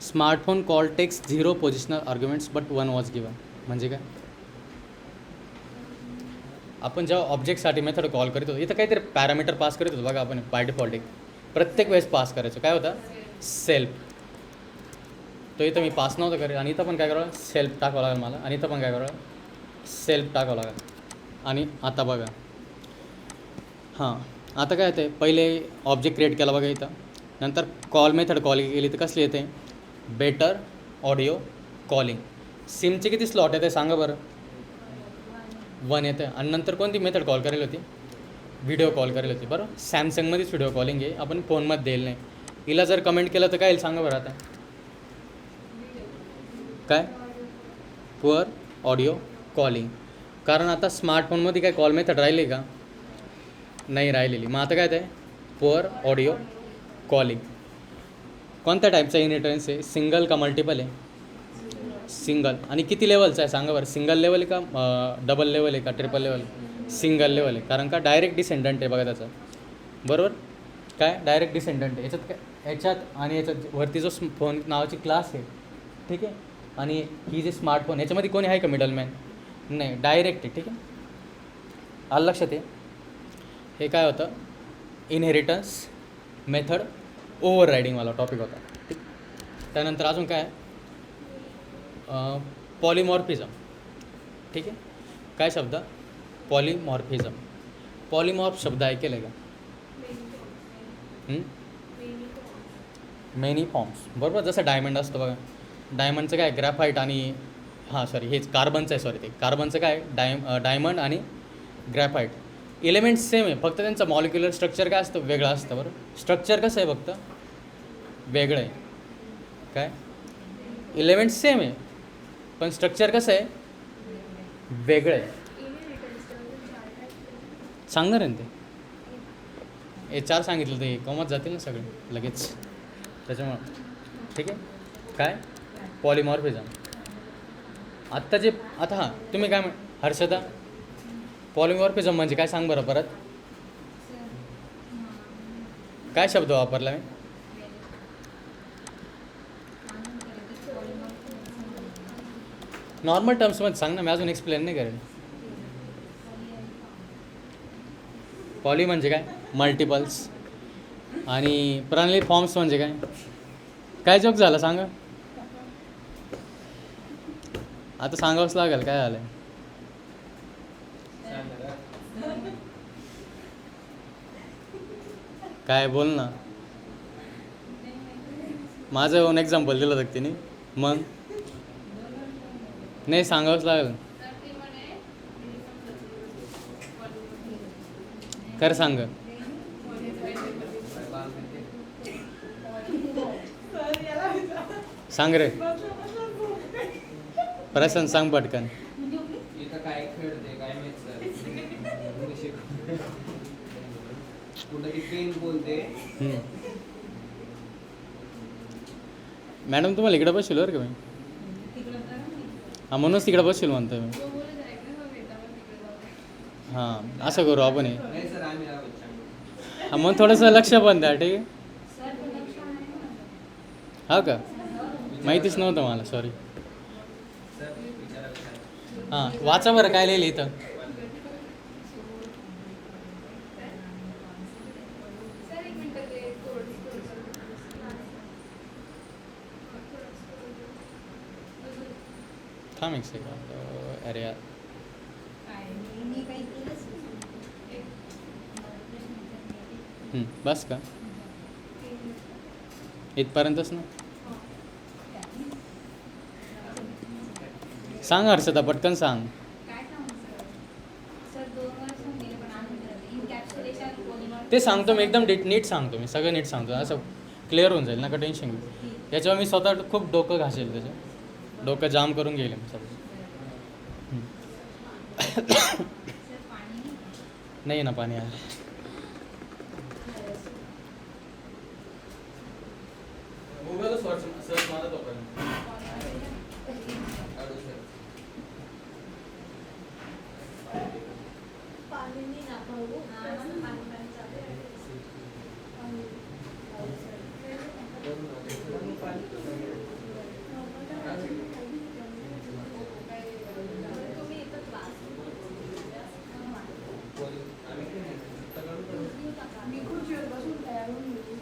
smartphone call takes 0 positional arguments but 1 was given. म्हणजे काय, आपण जेव्हा ऑब्जेक्टसाठी मेथड कॉल करीत होतो इथं काहीतरी पॅरामीटर पास करीत होतो बघा आपण बाय डिफॉल्ट. एक प्रत्येक वेळेस पास करायचं काय होता, सेल्फ. तो इथं मी पास नव्हतं करेल आणि इथं पण काय करावं, सेल्फ टाकावं लागेल मला. आणि इथं पण काय करावं, सेल्फ टाकावं लागेल. आणि आता बघा, हां आता काय येते, पहिले ऑब्जेक्ट क्रिएट केला बघा इथं, नंतर कॉल मेथड कॉल केली तर कसली येते, बेटर ऑडिओ कॉलिंग. सिमचे किती स्लॉट येते सांगा बरं, 1 येते. आणि नंतर कोणती मेथड कॉल करेल होती, व्हिडिओ कॉल करेल होती, बरोबर. सॅमसंगमध्येच व्हिडिओ कॉलिंग आहे, आपण फोनमध्ये देईल नाही. हिला जर कमेंट केलं तर काय येईल सांगा बरं आता, काय, पुअर ऑडिओ कॉलिंग. कारण आता स्मार्टफोनमध्ये काय कॉल मेथड राहिली का, नाही राहिलेली. मग आता काय ते पुअर ऑडिओ कॉलिंग. कोणत्या टाईपचा इनहेरिटन्स आहे, सिंगल का मल्टिपल आहे, सिंगल. आणि किती लेवलचा आहे सांगा बरं, सिंगल लेवल आहे का डबल लेवल आहे का ट्रिपल लेवल, सिंगल लेवल आहे. कारण का डायरेक्ट डिसेंडंट आहे बघा त्याचं, बरोबर. काय डायरेक्ट डिसेंडंट आहे याच्यात, काय याच्यात आणि याच्यात वरती जो फोन नावाची क्लास आहे, ठीक आहे. आणि ही जे स्मार्टफोन याच्यामध्ये कोणी आहे का मिडलमॅन, नाही, डायरेक्ट आहे, ठीक आहे. आलं लक्षात आहे. हे काय होतं, इनहेरिटन्स मेथड ओव्हररायडिंगवाला टॉपिक होता, ठीक. त्यानंतर अजून काय, पॉलिमॉर्फिझम, ठीक आहे. काय शब्द, पॉलिमॉर्फिझम. पॉलिमॉर्फ शब्द ऐकेल आहे का, मेनी फॉर्म्स, बरोबर. जसं डायमंड असतं बघा, डायमंडचं काय ग्रॅफाईट आणि हेच कार्बनचं आहे, ते कार्बनचं काय डायमंड आणि ग्रॅफाईट. एलिमेंट्स सेम आहे, फक्त त्यांचं मॉलिक्युलर स्ट्रक्चर काय असतं, वेगळं असतं, बरं. स्ट्रक्चर कसं आहे फक्त वेगळं आहे, काय एलिमेंट्स सेम आहे पण स्ट्रक्चर कसं आहे वेगळं आहे. सांगणार आहे ना ते, हे 4 सांगितलं ते कमत जातील ना सगळे लगेच, त्याच्यामुळं, ठीक आहे. काय पॉलिमॉर्फिझम. आता हां तुम्ही काय हर्षदा, पॉलिमॉर्फिझम म्हणजे काय सांग बरं परत, काय शब्द वापरला मी, नॉर्मल टर्म्समध्ये सांग ना, मी अजून एक्सप्लेन नाही करेल. पॉली म्हणजे काय, मल्टिपल्स. आणि प्रणाली फॉर्म्स म्हणजे काय, काय जोक झाला सांगा, आता सांगावंच लागेल काय झालं. काय बोल ना, माझं येऊन एक्झाम्पल दिलं होतं तिने, मग नाही सांगावंच लागेल. खरं सांग, सांग रे प्रसन, सांग पटकन. इथं काय खेळते काय माहित सर, कुठं ती पेन बोलते. मॅडम तुम्हाला इकडे बसशील बरं का मी, हां म्हणूनच तिकडे बसशील म्हणतो मी. हां असं करू आपण हे. नाही सर आम्ही आहोत चांगले. हा, मग थोडंसं लक्ष पण द्या ठीक आहे. सर पण लक्ष आहे ना. हा का माहितीच नव्हतं मला सॉरी. सर विचारा. हां वाचा बरं काय लिहिलं इथं. सर एक मिनिट ते कोड थांब एक सेकंड. अरे यार बस का इथपर्यंतच ना. सांग हर्षदा पटकन सांग. काय सांगू सर 2 वर्ष गेले पण आम्ही इनकॅप्सुलेशन पॉलिमर ते सांगतो मी एकदम नीट सांगतो मी सगळं नीट सांगतो असं क्लिअर होऊन जाईल नका टेन्शन घेऊ. याच्यावर मी स्वतः खूप डोकं घासेल त्याचं डोकं जाम करून गेले मी सगळं. सर पाणी नाही ना पाणी आहे. गुगल सर्च मारत होता. काढू सर. पाणी नाही ना भाऊ. तुम्ही इथं क्लास मी खुर्चीवर बसून तयार होऊन गेली.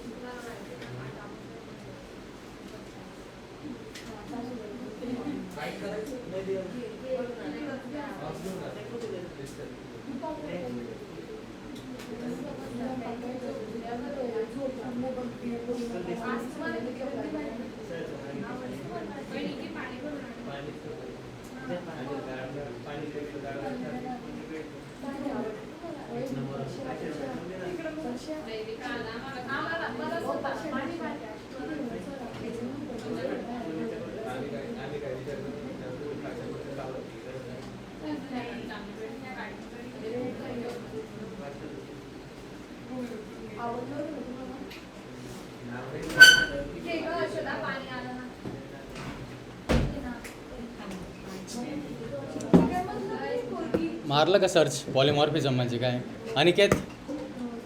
मारलं का सर्च पॉलिमॉर्फिझम म्हणजे काय. अनिकेत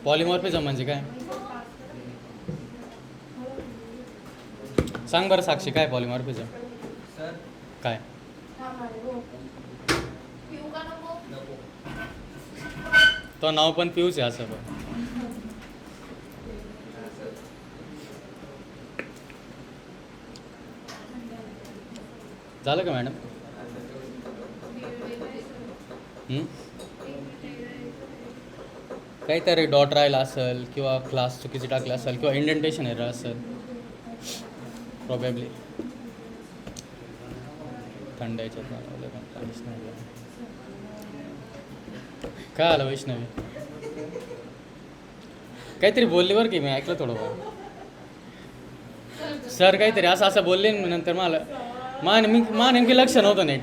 पॉलिमॉर्फिझम म्हणजे काय सांग बरं साक्षी काय पॉलिमॉर्फिझम सर काय. पिऊ का नको. नको. तो नाव पण पिऊच आहे असं पण. झालं का मॅडम. काहीतरी डॉट राहिला असेल किंवा क्लास चुकीची टाकला असेल किंवा इंडेंटेशन एरर असेल प्रॉबेबली. थंड याच्यात लावलं पण काहीच नाही झालं. काय आलं वैष्णवी काहीतरी बोलली बरं की मी ऐकलं थोडं. सर काहीतरी असं असं बोलले ना नंतर मला नेमकी लक्ष नव्हतं नीट.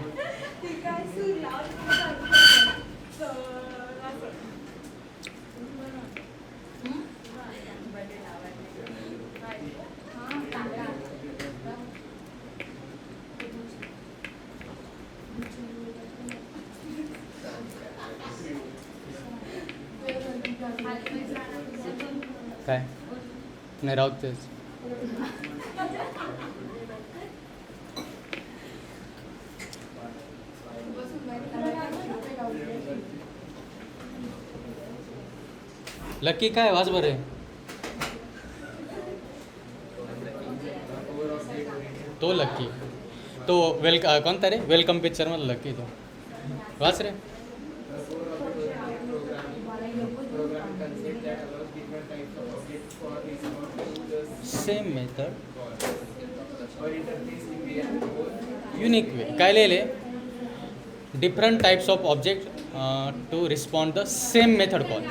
काय नाही राहू तेच. लकी काय वाज बरे. तो लकी तो कोणता रे वेलकम पिक्चर मधला लकी तो वाच रे. सेम मेथड युनिक वे काय लिहिले different types of object to respond the same method call.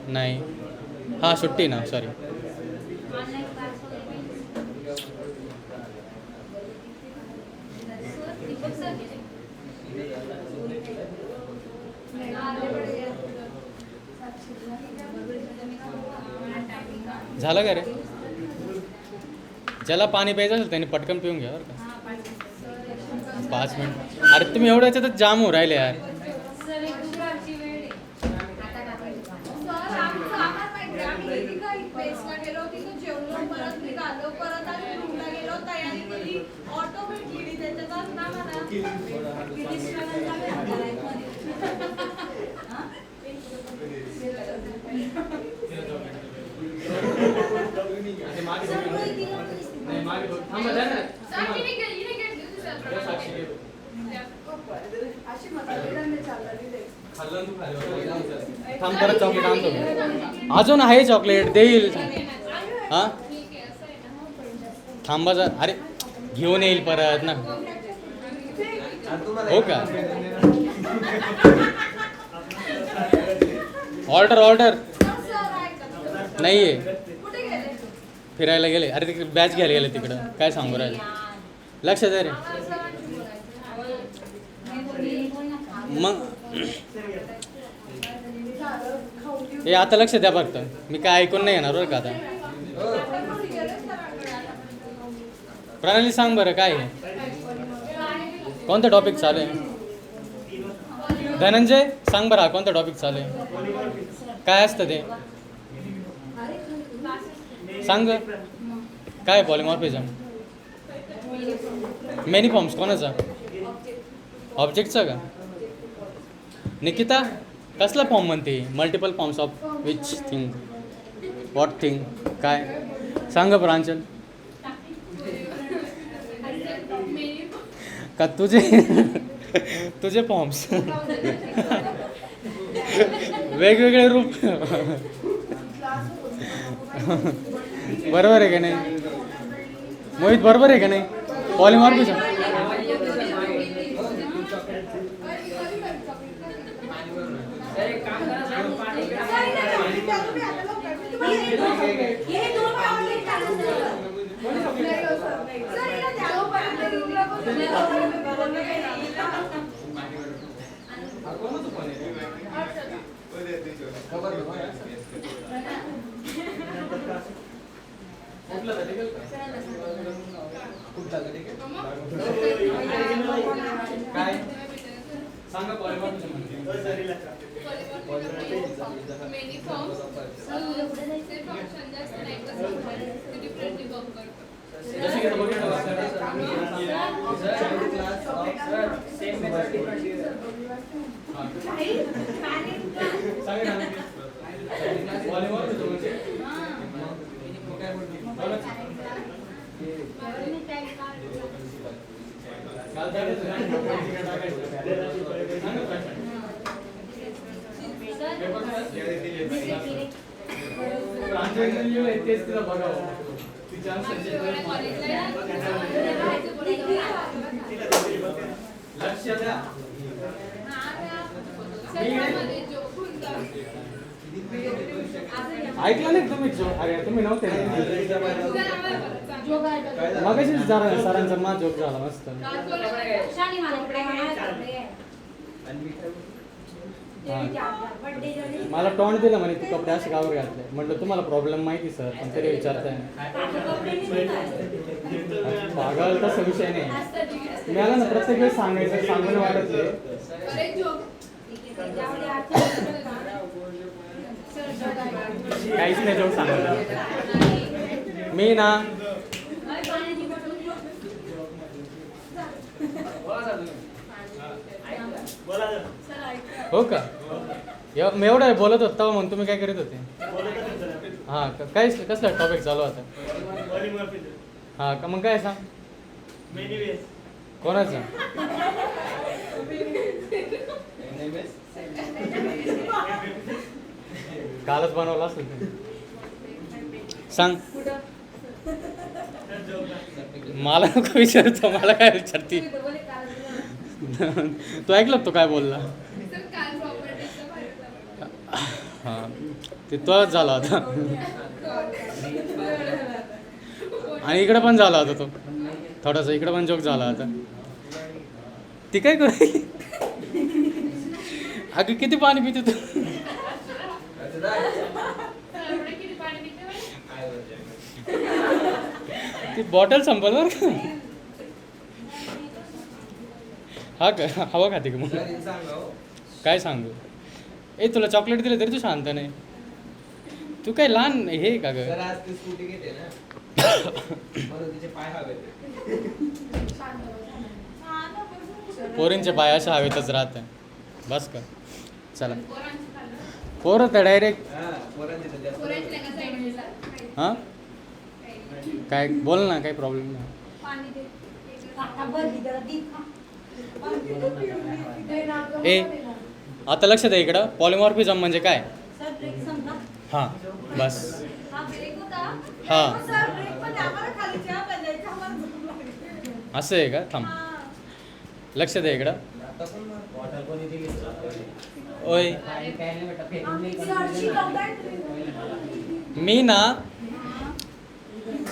नाही हां सुट्टी ना सॉरी. ऑनलाईन क्लास वगैरे झालं का रे? ज्याला पाणी प्यायचं असेल त्याने पटकन पिऊन घ्या बरं का. 5 मिनिट. अरे तुम्ही एवढ्या याच्यातच जाम हो राहिले यार. सर एक दुपारची वेळ आहे आता टाकायची सर आमचं आम्हाला माहिती आहे. आम्ही किती काही प्लेसला गेलो तिथं जेवलो परत निघालो परत आम्ही रूमला गेलो तयारी केली ऑटो भेटली त्याच्यातच ना मला किती स्ट्रगल झालं आपल्या लाईफमध्ये. सर हिने घेतली होती सर अशी मतभेदांनी चाललेली ते. थांब परत चॉकलेट आणतो. अजून आहे चॉकलेट देईल. हा थांबा जर. अरे घेऊन येईल परत ना. हो का? ऑर्डर नाही आहे. कुठे गेले? फिरायला गेले. अरे तिकडे बॅच घ्यायला गेले तिकडं. काय सांगू राहिले. लक्ष द्या रे. मग हे आता लक्ष द्या फक्त. मी काय ऐकून नाही येणार बरं का आता. प्रणाली सांग बरं काय आहे. कोणता टॉपिक चालू आहे? धनंजय सांग बरं हा कोणता टॉपिक चालू आहे? काय असतं ते सांग. काय पॉलिमॉर्फिझम? मेनी फॉर्म्स कोणाचा? ऑब्जेक्टचा का? निकिता कसला फॉर्म म्हणते? Multiple forms of which thing? What thing? काय सांग प्रांजल. का तुझे फॉर्म्स वेगवेगळे रूप. बरोबर आहे का नाही मोहित? बरोबर आहे का नाही? पॉलिमॉर्फिझम काय सांगा पॉलिमॉर्फिझम मेनी फॉर्म्स ते फंक्शन जास्त नाही कसं डिफरंटली वर्क करतो. जसे की बघितलं तेच तिला बघावं. लक्ष द्या. ऐकलं नाही तुम्ही? अरे तुम्ही नव्हते मगाशीच जरा सरांचा माझ जोक झाला मस्त. मला टॉन्ट दिलं म्हणे तू कपडे असे गावर घातले. म्हटलं तुम्हाला प्रॉब्लेम माहिती सर पण तरी विचारताय. पागल तसा विषय नाही. मला ना प्रत्येक वेळेस सांगायचं सांगून वाटत काहीच नाही जोक सांगायचं मी ना. हो का? मी एवढं बोलत होता तेव्हा मग तुम्ही काय करीत होते? हां काय कसला टॉपिक चालू होता? हां का मग काय सांग. कोणाचं? कालच बनवलं असेल ते. सांग. मला नको विचारतो. मला काय विचारती? तू ऐकलं तो काय बोलला? हां ते तोच झाला होता. आणि इकडे पण झाला होता तो थोडासा. इकडे पण जोक झाला होता. ती काय करू? अगं किती पाणी पिते तू? ती बॉटल संपल बरं का. हा का हवा खाते का मग सर हे सांगा हो. काय सांगू ए तुला चॉकलेट दिलं तरी तू शांत नाही तू काय लहान हे आहे का ग सर आज ती स्कूटी घेते ना म्हणून तिचे पाय हवेत. हा ना, बरोबर. पोरींचे पाय अशा हवेतच राहते बस का चला पोरांचं खाल्लं. पोरं तर डायरेक्ट हा पोरांचे तर जास्त पोरांचं नाही का side दिसलं? हां काय बोल ना काही प्रॉब्लेम नाही पाणी दे. ए आता लक्ष द्या इकडं पॉलिमॉर्फिझम म्हणजे काय हां बस हा ब्रेक होता. हा. मग सर ब्रेक मध्ये आम्हाला खाली चहा पाहिजे, आम्हाला भूक लागली. असं आहे का थांब हा. लक्ष द्या इकडं आता पण बॉटल कोणी दिली ओय काय काय नाही बेटा फेकून आम्ही नाही सरची कंप्लेंट मी ना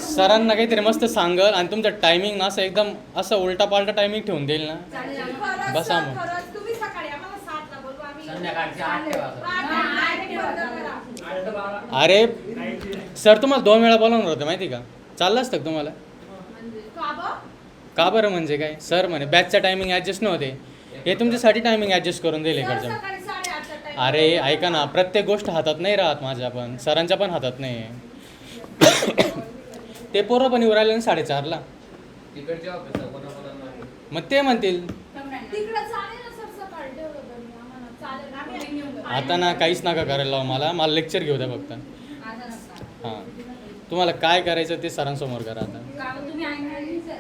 सरांना काहीतरी मस्त सांगल आणि तुमचं टायमिंग असं एकदम असं उलटा पालटा टायमिंग ठेवून देईल ना खरंच बसा सर, मग. खरंच तुम्ही सकाळी आम्हाला 7 ला बोलवा, आम्ही संध्याकाळचे 8 ठेवा. 8 बंद करा. अरे सर तुम्हाला 2 वेळा बोलावणार होतं माहिती का चाललं असतं का तुम्हाला का बं? का बरं म्हणजे काय सर म्हणे बॅचचा टायमिंग ॲडजस्ट नव्हते हे तुमच्यासाठी टायमिंग ॲडजस्ट करून दिले सर इकडचं सकाळी 8:30 चा time. अरे ऐका ना प्रत्येक गोष्ट हातात नाही राहत माझ्या पण सरांच्या पण हातात नाही ते पोरं पण येऊ राहिले ना 4:30ला तिकडचे ऑफिस कोणाकोणाला मग ते म्हणतील तिकडं चालेल ना सर, सकाळी ठेवलं तर मी आम्हाला चालेल, आम्ही घेऊन जाऊ. आता ना काहीच नका करायला लावू मला लेक्चर घेऊ द्या फक्त आता नसता. हां तुम्हाला काय करायचं ते सरांसमोर करा आता का बरं तुम्ही ऐकणार नाही सर?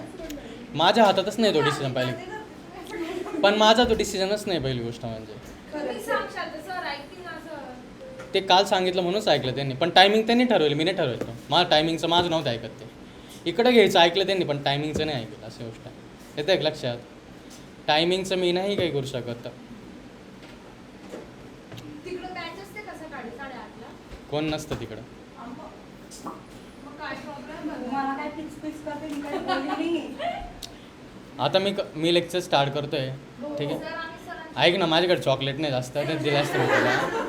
माझ्या हातातच नाही तो डिसिजन पहिले पण माझा तो डिसिजनच नाही पहिली गोष्ट म्हणजे तुम्ही सांगशाल तर सर ऐकतील ना सर. ते काल सांगितलं म्हणूनच ऐकलं त्यांनी पण टायमिंग त्यांनी ठरवलं मी नाही ठरवलं माझं टायमिंगचं माझं नव्हतं ऐकत ते इकडं घ्यायचं ऐकलं त्यांनी पण टायमिंगचं नाही ऐकलं अशी गोष्ट आहे येतं एक लक्षात टायमिंगचं मी नाही काही करू शकत तिकडं बॅच असते का सकाळी 8:30 ला? कोण नसतं तिकडं मग काय प्रॉब्लेम? मला काय फिक्स फिक्स करते मी काही बोलली नाही. आता मी लेक्चर स्टार्ट करतोय ठीक आहे सर आम्ही सरांची ऐक ना माझ्याकडे चॉकलेट नाही जास्त ते दिलं असतं मी तुला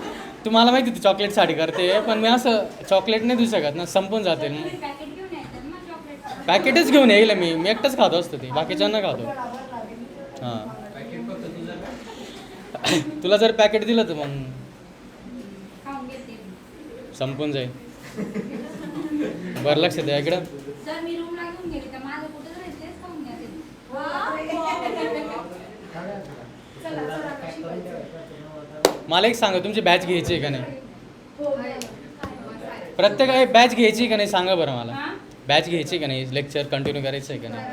तुम्हाला माहिती ती चॉकलेटसाठी करते पण मी असं चॉकलेट नाही देऊ शकत ना संपून जाते तुम्ही पॅकेट घेऊन यायचं ना चॉकलेट. पॅकेटच घेऊन येईल मी एकटंच खातो असतं ते बाकीच्यांना खातो हां पॅकेट फक्त तुझं तुला जर पॅकेट दिलं तर मग खाऊन घेते. संपून जाईल बरं लक्ष द्या इकडं सर मी रूमला घेऊन गेले तर माझं कुठं जायचं तेच खाऊन घ्या ते. चला चला कशी पाहिजे. मला एक सांगा तुमची बॅच घ्यायची आहे का नाही हो, प्रत्येक बॅच घ्यायची आहे का नाही सांगा बरं मला हां? बॅच घ्यायची का नाही लेक्चर कंटिन्यू करायचं आहे का नाही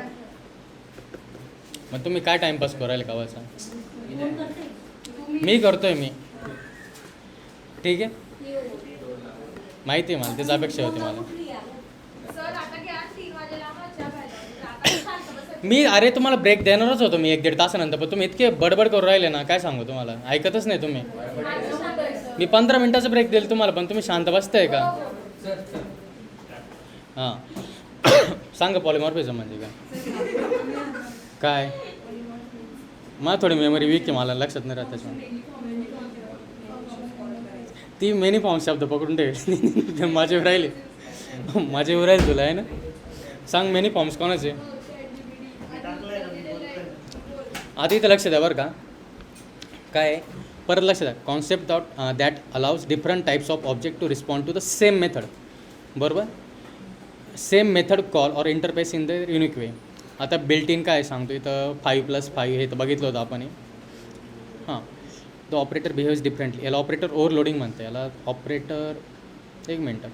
मग तुम्ही काय टाईमपास करायला कावाचा कोण करते? तुम्ही मी करतोय मी ठीक आहे येऊ. माहिती आहे मला त्याची अपेक्षा होती मला कुठली आहे? सर आता घ्या 3 वाजेला आम्हाला चहा पाहिजे. आता शांत बसा. मी अरे तुम्हाला ब्रेक देणारच होतो मी 1-1.5 तासानंतर पण तुम्ही इतके बडबड करून राहिले ना काय सांगू तुम्हाला ऐकतच नाही तुम्ही आता शांत बसा. मी 15 मिनिटाचा ब्रेक देईल तुम्हाला पण तुम्ही शांत बसताय का सर सर हां सांगा पॉलिमॉर्फिझम म्हणजे काय मला थोडी मेमरी वीक आहे मला लक्षात नाही राहत त्याच्यामुळे ती मेनी फॉर्म शब्द पकडून ठेवेल माझे राहिले राहील तुला आहे ना सांग मेनी फॉर्म्स कोणाचे आता इथं लक्ष द्या बरं का काय आहे? परत लक्ष द्या concept that allows different types of object to respond to the same method बरोबर same method call or interface in the unique way आता बिल्ट इन काय सांगतो इथं 5+5 हे तर बघितलं होतं आपण हां द ऑपरेटर बिहेव्स डिफरंटली याला ऑपरेटर ओव्हरलोडिंग म्हणतं याला ऑपरेटर एक मिनटं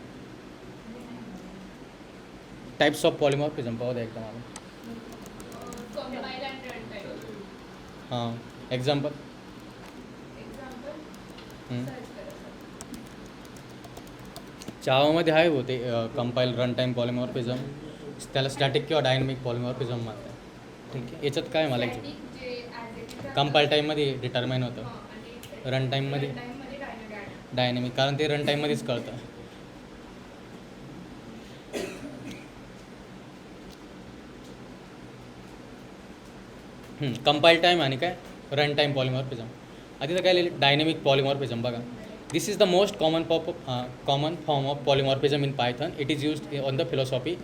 टाईप्स ऑफ पॉलिमॉर्फिझम पाहू द्या एकदा मला Combine and runtime. हां एक्झाम्पल Example, हं. search करा, sir. जावामध्ये आहे होते कंपाईल रन टाईम पॉलिमॉर्फिझम त्याला स्टॅटिक किंवा डायनॅमिक पॉलिमॉर्फिझम म्हणतात ठीक आहे याच्यात काय मला Static जे as it is कंपाईल टाईममध्ये डिटर्माइन होतं आणि रन टाईममध्ये runtime मध्ये dynamic. डायनॅमिक कारण ते रन टाईममध्येच कळतं कंपाईल टाईम आणि काय रन टाईम पॉलिमॉर्फिझम आधी तर काय लिहिलं डायनॅमिक पॉलिमॉर्फिझम बघा this is the most common form of polymorphism in Python it is used on the philosophy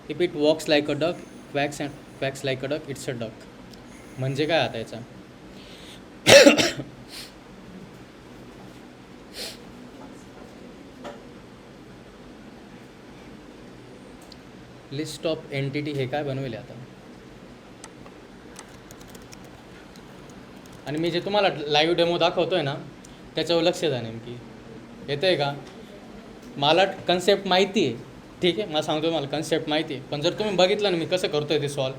if it walks like a duck quacks like a duck it's a duck. म्हणजे काय आता याचा? लिस्ट ऑफ एंटिटी हे काय बनवेल आता? आणि मी जे तुम्हाला लाईव्ह डेमो दाखवतोय ना त्याच्यावर लक्ष द्या. नेमकी येतं आहे का? मला कन्सेप्ट माहिती आहे, ठीक आहे, मला सांगतो मला कन्सेप्ट माहिती आहे, पण जर तुम्ही बघितलं ना मी कसं करतो आहे ते सॉल्व,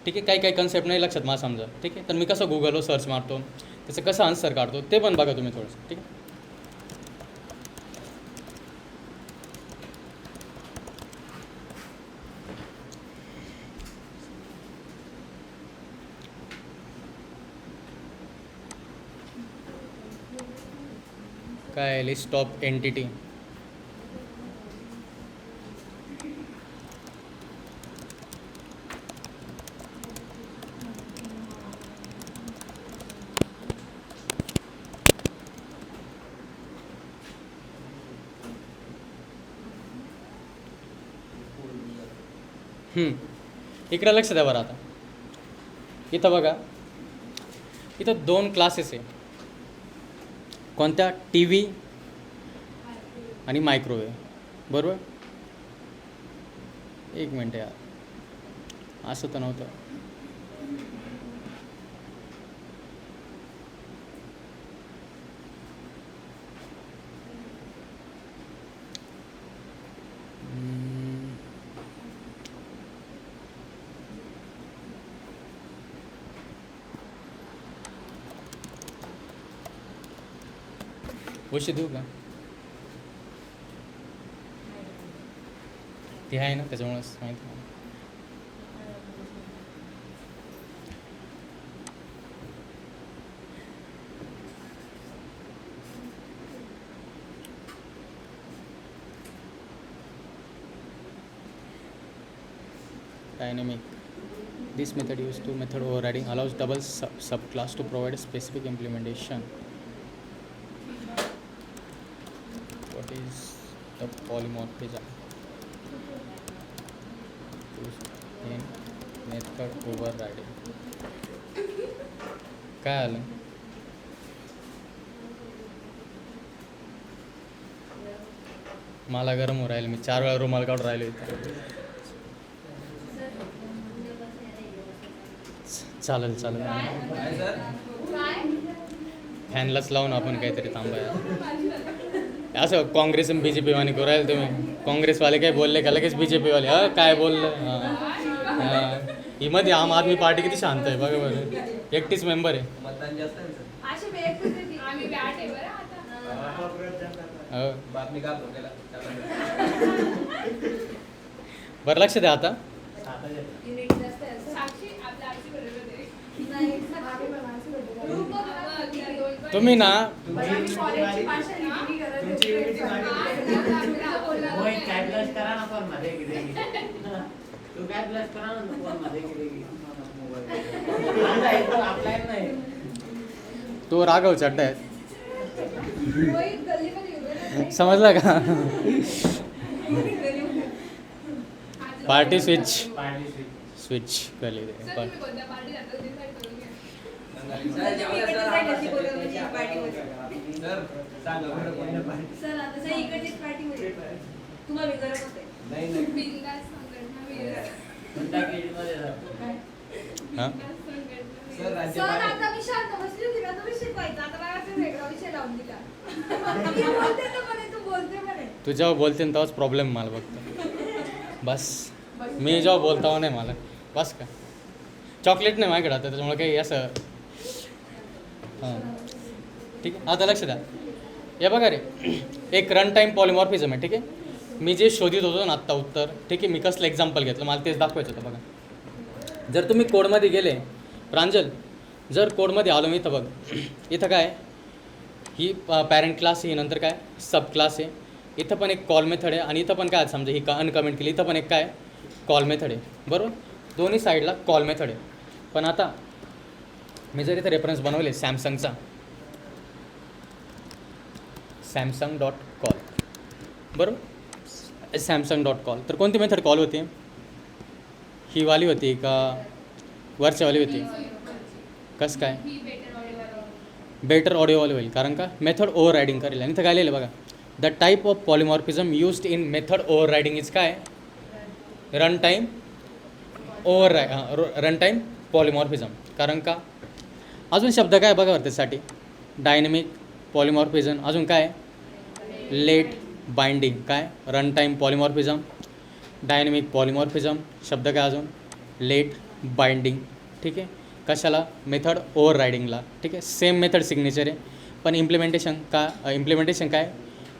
ठीक आहे, काही काही कन्सेप्ट नाही लक्षात मला समजा, ठीक आहे, तर मी कसं गुगलवर सर्च मारतो, त्याचं कसं आन्सर काढतो ते पण बघा तुम्ही थोडंसं, ठीक आहे. काय लिस्ट ऑफ एंटिटी? इकडे लक्ष द्या बरं. आता इथं बघा, इथं 2 क्लासेस आहे. कोणत्या? टी व्ही आणि मायक्रोवेव्ह, बरोबर? एक मिनटं यार, असं तर नव्हतं. वशी देऊ का? ती आहे ना, त्याच्यामुळेच माहिती नाही. Dynamic. This method used to method overriding allows double subclass to provide a specific implementation. What is the polymorphism? In method overriding. काय आलं? मला गरम हो राहील, मी 4 वेळा रुमाल काढून राहिलो इथं. चालेल चालेल, काय सर? काय? फॅनलाच लावून आपण काहीतरी थांबाया. असं काँग्रेस आणि BJP वाणी करू राहिले तुम्ही. काँग्रेसवाले काय बोलले का लगेच BJP वाले काय बोललं? हां, ही मध्ये आम आदमी पार्टी किती शांत आहे बघा बरं, एकटीच मेंबर आहे. मतदान जास्त आहे ना सर. अशी वेगवेगळी आम्ही बॅट आहे बरं आता. हो, बातमी का आपल्याला बरं लक्ष द्या आता. युनिट जास्त आहे असं. साक्षी आपल्या आजी बरोबर आहे. नाही, मागे पण माणसं भेटत ग्रुप नाही. बघ ना, त्या दोन पण- तुम्ही ना पण आम्ही कॉलेजची भाषा लिहिली करत हा, होतो. आपल्याला बोलणार वही नाही. काय प्लस करा ना फोन मध्ये किती तू काय प्लस करा ना फोन मध्ये किती आपला नाही तो राघव चड्डा आहे, रोहित गल्लीमध्ये उभे राहते. समजला का? पार्टी स्विच पार्टी स्विच केली सर, ते. तुम्ही कोणत्या पार्टीत आता ते decide करून घ्या. सर, जेवढ्या सर इकडची आपण पार्टी सर, पार्टीमध्ये. सर, सांगा बरं कोणत्या पार्टी? सर आता नाही, इकडचीच पार्टीमध्ये. तुम्हाला गरम होते. नाही नाही. बिनधास्त संघटना वेगळं. कोणत्या केजी मध्ये काय? हां, बिनधास्त संघटना सर, वेगळं. राज्य सर, पार्टी. आता मी शांत बसली होती ना, तुम्ही शिकवायचं. आता मला असं वेगळा विषय लावून दिला. मी बोलते ना म्हणे, तू बोलते म्हणे. तू जेव्हा बोलते ना तेव्हाच प्रॉब्लेम मला बघतो. बस मी जेव्हा बोलताव नाही मला बस का. चॉकलेट नाही माझ्याकडे आता, त्याच्यामुळे काही असं. हां ठीक आहे, आता लक्ष द्या. हे बघा रे, एक रन टाईम पॉलिमॉर्फिझम आहे, ठीक आहे. मी जे शोधित होतो ना आत्ता उत्तर, ठीक आहे, मी कसलं एक्झाम्पल घेतलं मला तेच दाखवायचं होतं. बघा, जर तुम्ही कोडमध्ये गेले प्रांजल, जर कोडमध्ये आलो मी, इथं बघ, इथं काय ही पॅरेंट क्लास, ही नंतर काय सब क्लास आहे, इथं पण एक कॉल मेथड आहे, आणि इथं पण काय समजा ही अनकमेंट केली, इथं पण एक काय कॉल मेथड आहे, बरोबर. दोन्ही साईडला कॉल मेथड आहे. पण आता मी जर इथं रेफरन्स बनवले सॅमसंगचा, सॅमसंग.कॉल, बरोबर, सॅमसंग.कॉल, तर कोणती मेथड कॉल होते? ही वाली होती का वरच्यावाली होती? कसं काय? ही बेटर ऑडिओ बेटर ऑडिओवाली होईल, कारण का मेथड ओव्हर रायडिंग करेल. आणि इथं काय लिहिलं बघा, the type of polymorphism used in method overriding is काय? Run time run time polymorphism. कारण का अजून शब्द काय बघा बरं त्यासाठी? डायनॅमिक पॉलिमॉर्फिझम, अजून काय? Late binding. काय? Run time polymorphism, dynamic polymorphism. शब्द काय अजून? Late binding. ठीक आहे. कशाला? मेथड ओव्हर रायडिंगला. ठीक आहे. सेम मेथड सिग्नेचर आहे, पण इम्प्लिमेंटेशन काय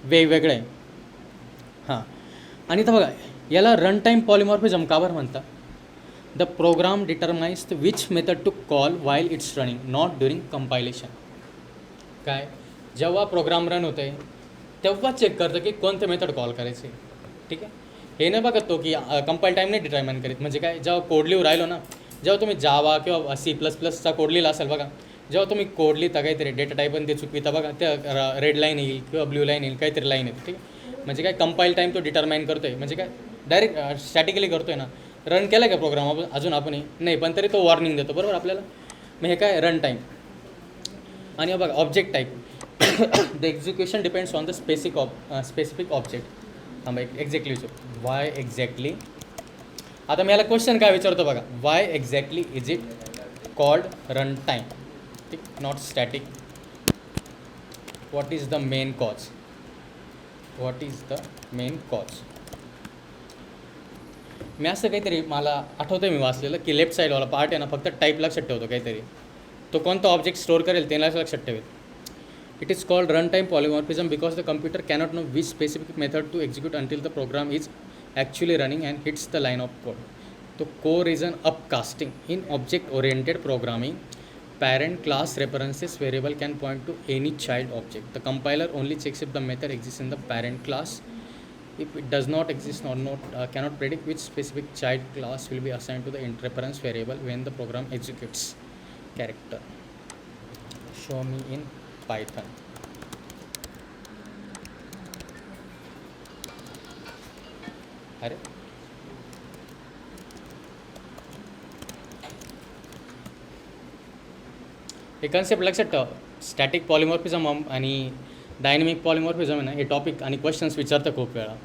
वेगवेगळं आहे. हां. आणि इथं बघा, याला रन टाईम पॉलिमॉर्फिझम का बरं म्हणतात? The program determines which method to call while it's running, not during compilation. काय? जेव्हा प्रोग्राम रन होते तेव्हा चेक करतं की कोणते मेथड कॉल करायचे. ठीक आहे. हे नाही बघत तो की कंपाईल टाईम नाही डिटरमाइन करीत. म्हणजे काय? जेव्हा कोड लिहू राहिलो ना, जेव्हा तुम्ही जावा किंवा C++चा कोड लिहिला असेल बघा, जेव्हा तुम्ही कोड लिहिता काहीतरी डेटा टाईप आणि ते चुकविता बघा, त्या रेड लाईन येईल किंवा ब्ल्यू लाईन येईल, काहीतरी लाईन येईल. ठीक आहे. म्हणजे काय? कंपाईल टाईम तो डिटरमाइन करतो आहे. म्हणजे काय? डायरेक्ट स्टॅटिकली करतो आहे ना. रन केला का प्रोग्राम आपण अजून आपण नाही, पण तरी तो वॉर्निंग देतो बरोबर आपल्याला. मग हे काय? Run time. आणि बघा object type, the execution depends on the specific object. हां बाई एक्झॅक्टली विचार वाय एक्झॅक्टली. आता मी याला क्वेश्चन काय विचारतो बघा, why exactly is it called run time? ठीक. Not static. What is the main cause? What is the main cause? मी असं काहीतरी मला आठवतं मी वाचलेलं की लेफ्ट साईडवाला पार्ट आहे ना, फक्त टाईप लक्षात ठेवतो काहीतरी. तो कोणता ऑब्जेक्ट स्टोअर करेल ते लक्षात ठेवेल. It is called run time polymorphism because the computer cannot know which specific method to execute until the program is actually running and hits the line of code. The core is an upcasting. In object-oriented programming, parent class references variable can point to any child object. The compiler only checks if the method exists in the parent class. If it does not exist or cannot predict which specific child class will be assigned to the reference variable when the program executes. Character. Show me in Python. अरे हे कन्सेप्ट लक्षात ठेवा. स्टॅटिक पॉलिमॉर्फिझम आणि डायनॅमिक पॉलिमॉर्फिझम आहे ना, हे टॉपिक आणि क्वेश्चन्स विचारतं खूप वेळा.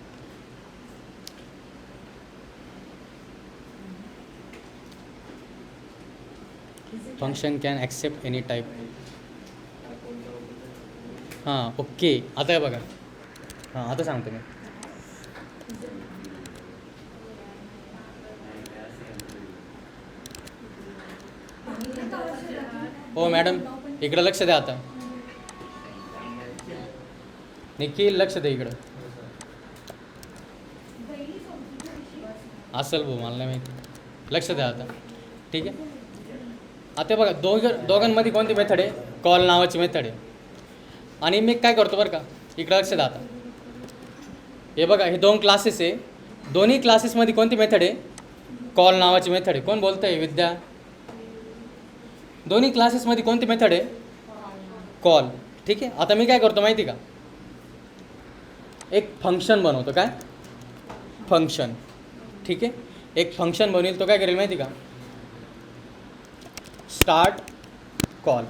Function can accept any type. हां ओके. आता हे बघा, हां आता सांगतो मी. हो मॅडम इकडं लक्ष द्या. आता निखिल लक्ष द्या इकडं. असेल भाऊ मला नाही माहिती. लक्ष द्या आता. ठीक आहे. आता बघा दोघांमध्ये कोणती मेथड आहे? कॉल नावाची मेथड आहे. आणि मी काय करतो बरं का, इकडं लक्ष द्या आता. हे बघा हे 2 क्लासेस आहे. दोन्ही क्लासेसमध्ये कोणती मेथड आहे? कॉल नावाची मेथड आहे. कोण बोलतं आहे? विद्या. दोन्ही क्लासेसमध्ये कोणती मेथड आहे? कॉल. ठीक आहे. आता मी काय करतो माहिती का, एक फंक्शन बनवतो. काय? फंक्शन. ठीक आहे. एक फंक्शन बनवेल. तो काय करेल माहिती का, स्टार्ट कॉल.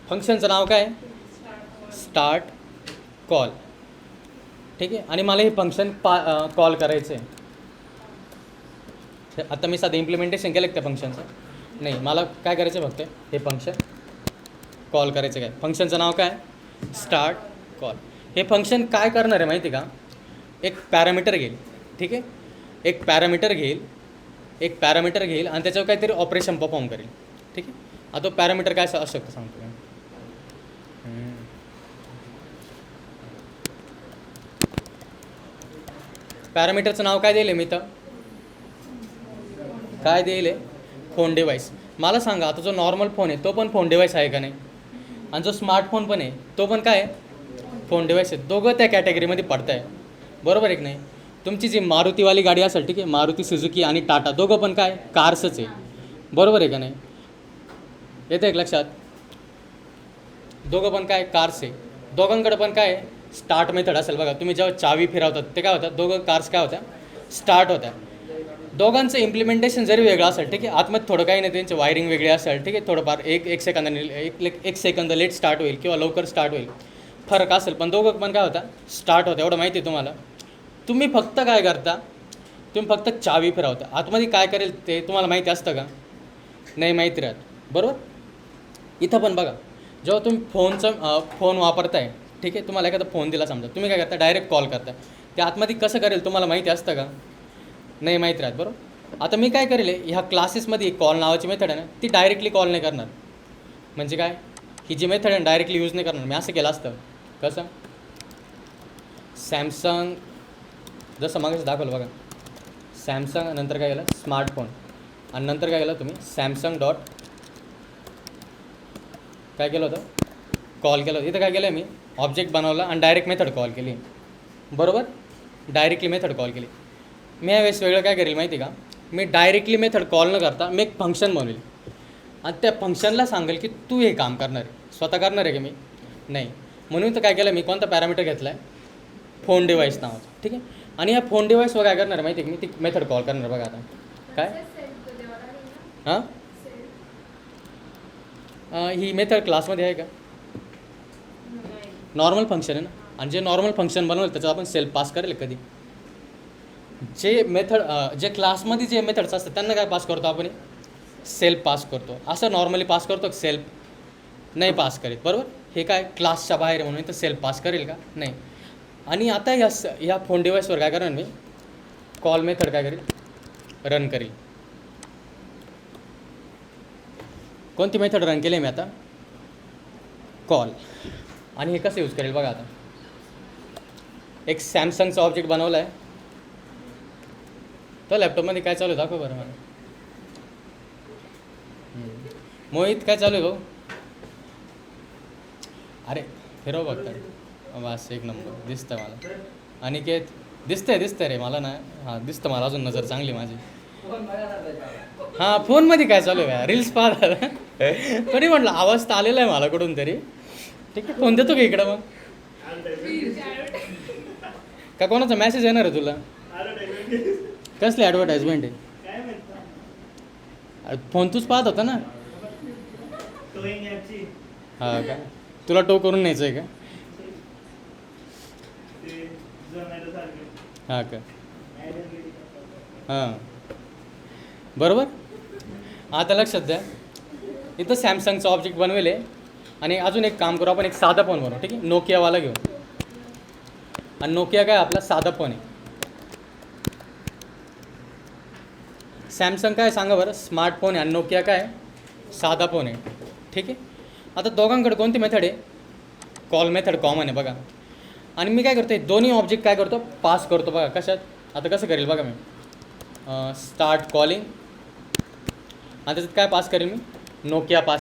फंक्शनचं नाव काय? Start call. ठीक आहे. आणि मला हे फंक्शन कॉल करायचं आहे. आता मी साधं इम्प्लिमेंटेशन केलं त्या फंक्शनचं नाही, मला काय करायचं फक्त हे फंक्शन कॉल करायचं. काय? फंक्शनचं नाव काय? Start call. हे फंक्शन काय करणार आहे माहिती का, एक पॅरामीटर घेईल. ठीक आहे. एक पॅरामीटर घेईल आणि त्याच्यावर काहीतरी ऑपरेशन परफॉर्म करेल. ठीक आहे. आता तो पॅरामीटर काय असू शकतं सांगतो मी. पॅरामीटरचं नाव काय दिलं मी तर? काय दिले? Phone device. मला सांगा आता जो नॉर्मल फोन आहे तो पण फोन डिवाईस आहे का नाही? आणि जो स्मार्टफोन पण आहे तो पण काय आहे? फोन डिवाईस आहे. दोघं त्या कॅटेगरीमध्ये पडत आहे. बरोबर आहे की नाही? तुमची जी मारुतीवाली गाडी असेल, ठीक आहे, मारुती सुझुकी आणि टाटा, दोघं पण काय? कार्सच आहे. बरोबर आहे का नाही? येतं एक लक्षात? दोघं पण काय? कार्स आहे. दोघांकडे पण काय स्टार्ट मेथड असेल बघा. तुम्ही जेव्हा चावी फिरवतात ते काय होतात? दोघं कार्स काय होत्या? स्टार्ट होत्या. दोघांचं इम्प्लिमेंटेशन जरी वेगळं असेल, ठीक आहे, आतमध्ये थोडं काही नाही, त्यांची वायरिंग वेगळी असेल, ठीक आहे, थोडंफार एक सेकंदाने एक सेकंद लेट स्टार्ट होईल किंवा लवकर स्टार्ट होईल, फरक असेल, पण दोघं पण काय होता स्टार्ट होतं, एवढं माहिती आहे तुम्हाला. तुम्ही फक्त काय करता, तुम्ही फक्त चावी फिरवता. आतमध्ये काय करेल ते तुम्हाला माहिती असतं का? नाही माहिती राहत, बरोबर. इथं पण बघा, जेव्हा तुम्ही फोन वापरताय, ठीक आहे, तुम्हाला एखादा फोन दिला समजा, तुम्ही काय करता डायरेक्ट कॉल करता. ते आतमध्ये कसं करेल तुम्हाला माहिती असतं का? नाही माहीत राहत, बरोबर. आता मी काय करेल, ह्या क्लासेसमध्ये कॉल नावाची मेथड आहे ना, ती डायरेक्टली कॉल नाही करणार. म्हणजे काय, ही जी मेथड आहे डायरेक्टली यूज नाही करणार. मी असं केलं असतं, कसं सॅमसंग, जसं मागेच दाखवलं बघा, सॅमसंग, नंतर काय केलं स्मार्टफोन, आणि नंतर काय केलं तुम्ही सॅमसंग डॉट काय केलं होतं, कॉल केलं होतं. इथं काय केलं मी ऑब्जेक्ट बनवला आणि डायरेक्ट मेथड कॉल केली, बरोबर. डायरेक्टली मेथड कॉल केली. मी यावेळेस वेगळं काय करेल माहिती का, मी डायरेक्टली मेथड कॉल न करता मी एक फंक्शन बनवेल आणि त्या फंक्शनला सांगेल की तू हे काम करणार आहे. स्वतः करणार आहे की मी नाही. म्हणून तर काय केलं मी, कोणता पॅरामीटर घेतला आहे, फोन डिवाईस नावाचा, ठीक आहे. आणि या फोन डिवाईसवर काय करणार माहिती आहे की मी ती मेथड कॉल करणार. बघा आता काय हां, ही मेथड क्लासमध्ये आहे का? नॉर्मल फंक्शन आहे ना, आणि जे नॉर्मल फंक्शन बनवलं त्याच्यात आपण सेल्फ पास करेल कधी. जे मेथड जे क्लासमध्ये जे मेथड्स असतात त्यांना काय पास करतो आपण, सेल्फ पास करतो. असं नॉर्मली पास करतो, सेल्फ नाही पास करीत, बरोबर. हे काय क्लासच्या बाहेर म्हणून तर सेल्फ पास करेल का? नाही. आणि आता ह्या फोन डिवाईसवर काय करणार मी, कॉल मेथड काय करेल, रन करेल. कोणती मेथड रन केली मी आता, कॉल. आणि हे कसं यूज करेल बघा. आता एक सॅमसंगचा ऑब्जेक्ट बनवला आहे, तर लॅपटॉपमध्ये काय चालू आहे दाखव बरं मला. मोहित काय चालू आहे भाऊ? अरे फिरव बघता, बस एक नंबर दिसतं मला. अनिकेत दिसतंय रे मला ना, हां दिसतं मला, अजून नजर चांगली माझी. हां फोनमध्ये काय चालू आहे, रील्स पाहता. तरी म्हटलं आवाज तर आलेला आहे मला कुठून तरी. ठीक आहे, फोन देतो का इकडं मग? का कोणाचा मेसेज येणार आहे तुला? कसली ॲडव्हर्टाईजमेंट आहे? फोन तूच पाहत होता ना. हां का, तुला टो करून न्यायचं आहे का? हां का, हां बरोबर. आता लक्षात द्या, इथं सॅमसंगचा ऑब्जेक्ट बनवेल आणि अजून एक काम करू आपण, एक साधा फोन बनवू, ठीक आहे, नोकियावाला घेऊ. आणि नोकिया काय आपला साधा फोन आहे. सॅमसंग काय सांगा बरं, स्मार्टफोन आहे, आणि नोकिया काय साधा फोन आहे, ठीक आहे. आता दोघांकडे कोणती मेथड आहे, कॉल मेथड कॉमन आहे बघा. आणि मी काय करतो, दोन्ही ऑब्जेक्ट काय करतो पास करतो बघा. कशात, आता कसं करेल बघा मी, स्टार्ट कॉलिंग, आणि त्याच्यात काय पास करेल मी, नोकिया पास